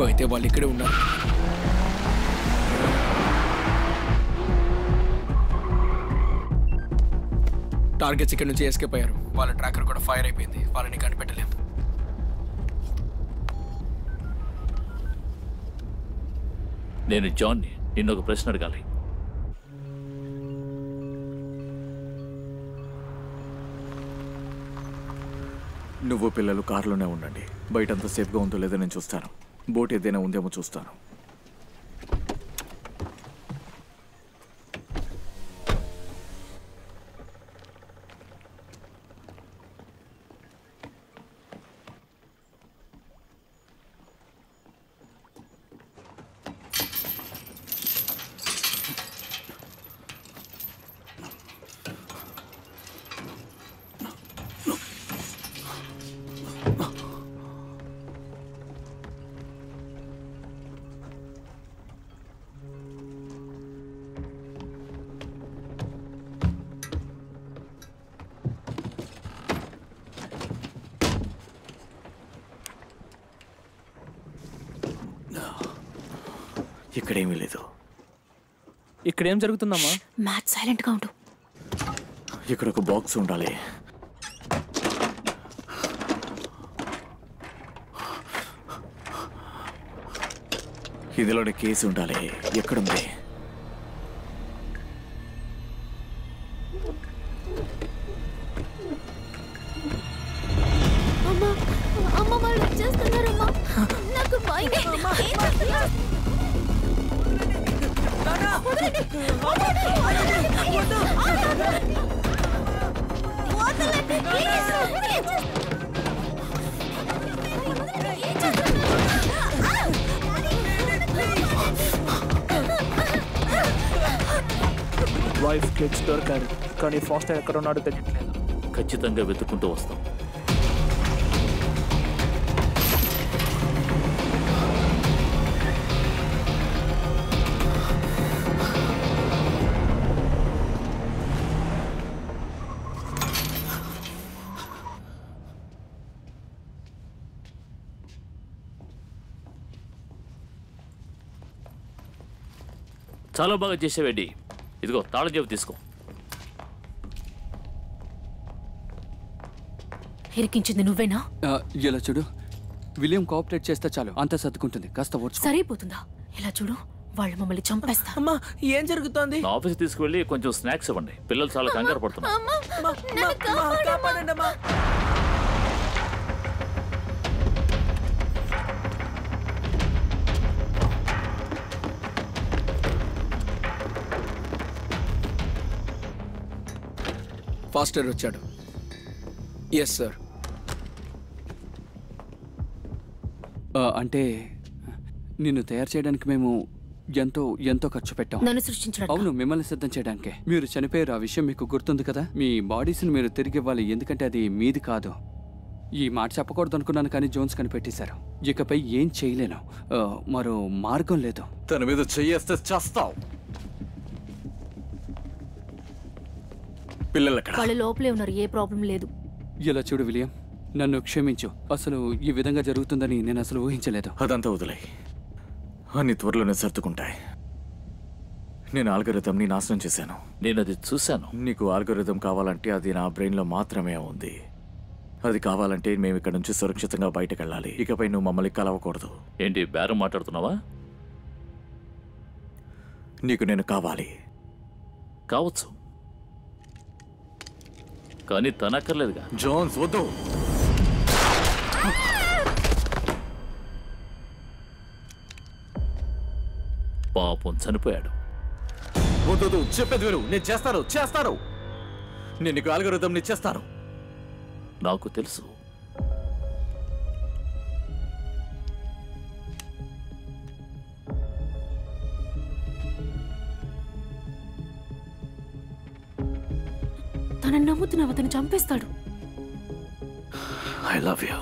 అయితే వాళ్ళు ఇక్కడే ఉన్నారు. టార్గెట్స్ ఇక్కడ నుంచి ఎస్కేప్ అయ్యారు. వాళ్ళ ట్రాకర్ కూడా ఫైర్ అయిపోయింది, వాళ్ళని కనిపెట్టలేం. నేను జాన్ని నిన్న ఒక ప్రశ్న అడగాలి. నువ్వు పిల్లలు కారులోనే ఉండండి. బయటంతా సేఫ్గా ఉందో లేదో నేను చూస్తాను. బోట్ ఏదైనా ఉందేమో చూస్తాను. ఇక్కడేమీ లేదు. ఇక్కడేం జరుగుతుందమ్మా? మ్యాచ్ సైలెంట్ గా ఉండు. ఇక్కడ ఒక బాక్స్ ఉండాలి. ఇందులోనే కేసు ఉండాలి. ఎక్కడుంది? అమ్మా, అమ్మ వాళ్ళు వచ్చేస్తున్నారమ్మా. నాకు భయంగా ఉంది. ఏం చేస్తున్నారు? వైఫ్ కిడ్స్ దొరికారు, కానీ ఫాస్టర్ ఎక్కడ ఉన్నాడో తెలియట్లేదు. ఖచ్చితంగా వెతుక్కుంటూ వస్తాం. చాలా బాగా చేసేవేండి. ఇదిగో తాళం చెవి తీసుకో. ఇరికించింది నువ్వేనా? ఇలా చూడు, విలియం కోఆపరేట్ చేస్తే చాలు, అంతా సర్దుకుంటుంది. కాస్త ఓర్చు. సరిపోతుందా? ఇలా చూడు, వాళ్ళు మమ్మల్ని చంపేస్తారు. అమ్మా, ఏం జరుగుతోంది? నా ఆఫీస్ తీసుకువెళ్ళి కొంచెం స్నాక్స్ ఇవ్వండి. పిల్లలు చాలా కంగారు పడుతున్నారు. కాపాడండి అమ్మా. పాస్టర్ వచ్చాడు. Yes sir. అంటే నిన్ను తయారు చేయడానికి మేము ఎంతో ఎంతో ఖర్చు పెట్టాం. నన్ను సృష్టించడానికి. అవును, మిమ్మల్ని సిద్ధం చేయడానికే. మీరు చనిపోయారు, ఆ విషయం మీకు గుర్తుంది కదా. మీ బాడీస్ని మీరు తిరిగి ఇవ్వాలి, ఎందుకంటే అది మీది కాదు. ఈ మాట చెప్పకూడదు అనుకున్నాను, కానీ జోన్స్ కనిపెట్టేశారు. ఇకపై ఏం చేయలేను, మరో మార్గం లేదు. తన మీద చెయ్యేస్తే చేస్తావు. పిల్లలక్కడ వాళ్ళు లోపలే ఉన్నారు, ఏ ప్రాబ్లం లేదు. ఇలా చూడు విలియం, నన్ను క్షమించు. అసలు ఈ విధంగా జరుగుతుందని నేను అసలు ఊహించలేదు. అదంతా వదిలేయ్, అన్ని త్వరలోనే సర్దుకుంటాయి. నేను ఆల్గరిథంని నాశనం చేశాను. నేను అది చూశాను. నీకు ఆల్గరిథం కావాలంటే అది నా బ్రెయిన్లో మాత్రమే ఉంది. అది కావాలంటే మేము ఇక్కడ నుంచి సురక్షితంగా బయటకు వెళ్ళాలి. ఇకపై నువ్వు మమ్మల్ని కలవకూడదు. ఏంటి బేరం మాట్లాడుతున్నావా? నీకు నేను కావాలి. కావచ్చు, కానీ తనక్కర్లేదుగా. జోన్స్ వద్దు. పాపం చనిపోయాడు. వద్దు, చెప్పేది విను. నేను చేస్తాను. నేను నీకు ఆల్గరిథంని చేస్తాను. నాకు తెలుసు. తనని నమ్ముతున్నావు, అతను చంపేస్తాడు. I love you.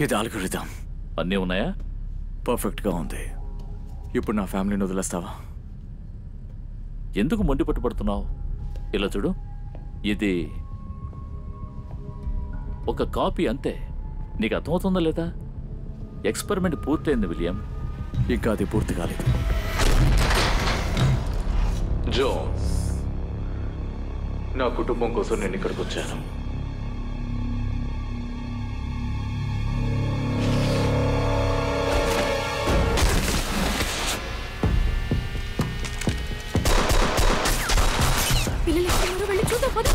ఇది ఆల్గరిథం. అన్నీ ఉన్నాయా? పర్ఫెక్ట్గా ఉంది. ఇప్పుడు నా ఫ్యామిలీని వదిలేస్తావా? ఎందుకు మొండి పట్టుబడుతున్నావు? ఇలా చూడు, ఇది ఒక కాపీ అంతే. నీకు అర్థమవుతుందా లేదా? ఎక్స్పెరిమెంట్ పూర్తయింది విలియం. ఇంకా అది పూర్తి కాలేదు. జోన్స్, నా కుటుంబం కోసం నేను ఇక్కడికి వచ్చాను. పిల్లలు ఎక్కడున్నారో వెళ్ళి చూద్దాం పద.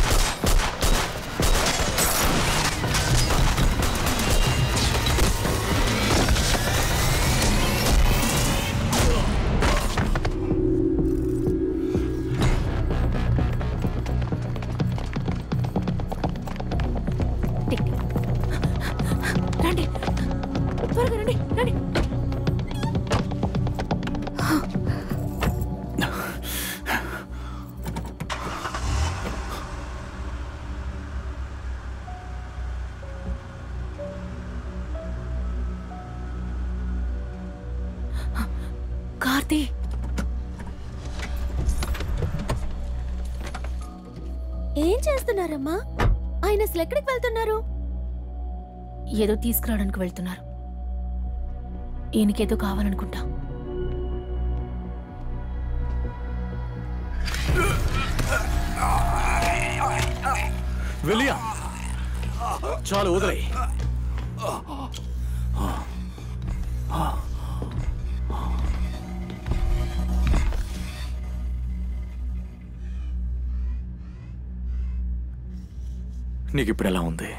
రండి, త్వరగా రండి రండి. కార్తీ, ఏం చేస్తున్నారమ్మా? ఆయన అసలు ఎక్కడికి వెళ్తున్నారు? ఏదో తీసుకురావడానికి వెళ్తున్నారు. ఈయనకేదో కావాలనుకుంటా. విలియం చాలు వదిలే. నీకు ఇప్పుడు ఎలా ఉంది?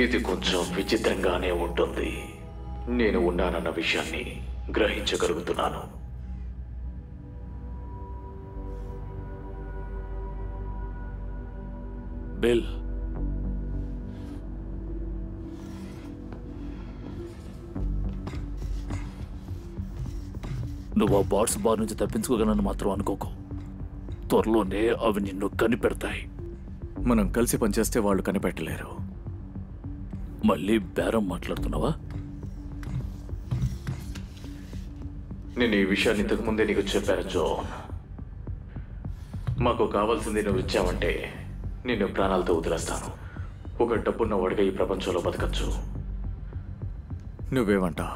ఇది కొంచెం విచిత్రంగానే ఉంటుంది. నేను ఉన్నానన్న విషయాన్ని గ్రహించగలుగుతున్నాను. బిల్, నువ్వు ఆ బాట్స్ బార్ నుంచి తప్పించుకోగలను మాత్రం అనుకోకు. త్వరలోనే అవి నిన్ను కనిపెడతాయి. మనం కలిసి పనిచేస్తే వాళ్ళు కనిపెట్టలేరు. మళ్ళీ బేరం మాట్లాడుతున్నావా? నేను ఈ విషయాన్ని ఇంతకు ముందే నీకు చెప్పాను జోన్. మాకు కావాల్సింది నువ్వు ఇచ్చావంటే నిన్ను ప్రాణాలతో వదిలేస్తాను. ఒక డబ్బున్న వాడిగా ఈ ప్రపంచంలో బతకచ్చు. నువ్వేమంటా?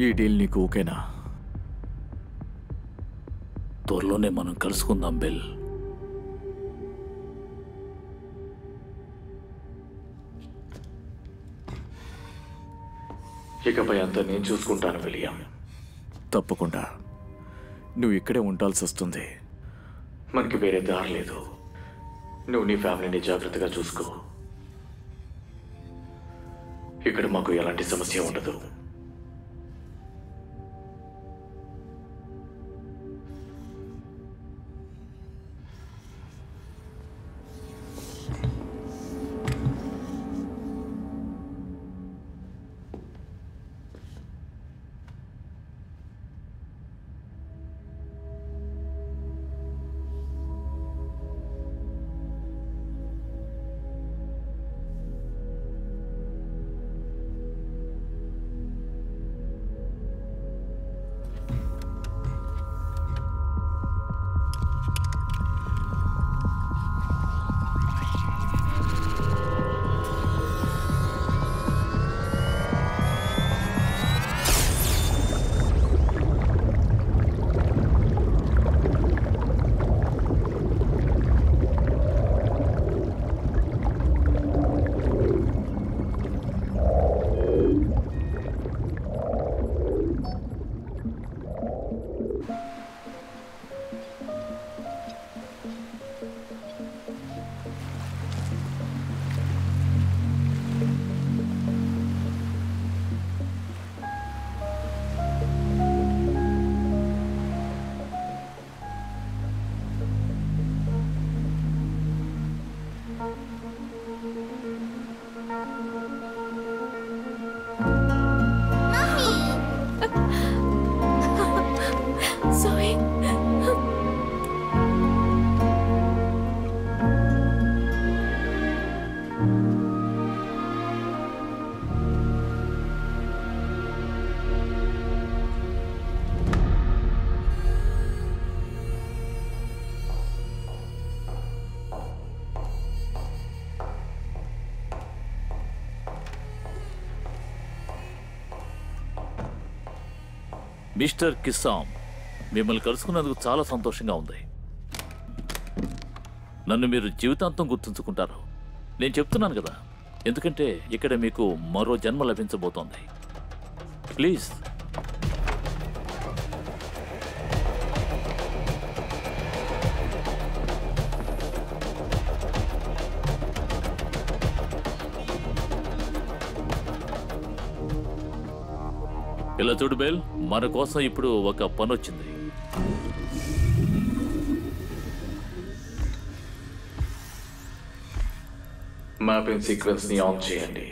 ఈ డీల్ నీకు ఓకేనా? త్వరలోనే మనం కలుసుకుందాం బిల్. ఇకపై అంతా నేను చూసుకుంటాను విలియం. తప్పకుండా నువ్వు ఇక్కడే ఉండాల్సి వస్తుంది. మనకి వేరే దారి లేదు. నువ్వు నీ ఫ్యామిలీని జాగ్రత్తగా చూసుకో. ఇక్కడ మాకు ఎలాంటి సమస్య ఉండదు. మిస్టర్ కిస్సాం, మిమ్మల్ని కలుసుకున్నందుకు చాలా సంతోషంగా ఉంది. నన్ను మీరు జీవితాంతం గుర్తుంచుకుంటారు. నేను చెప్తున్నాను కదా, ఎందుకంటే ఇక్కడ మీకు మరో జన్మ లభించబోతోంది. ప్లీజ్. ఇలా చూడు బేల్, మన కోసం ఇప్పుడు ఒక పని వచ్చింది. మ్యాపింగ్ సీక్వెన్స్ ని ఆన్ చేయండి.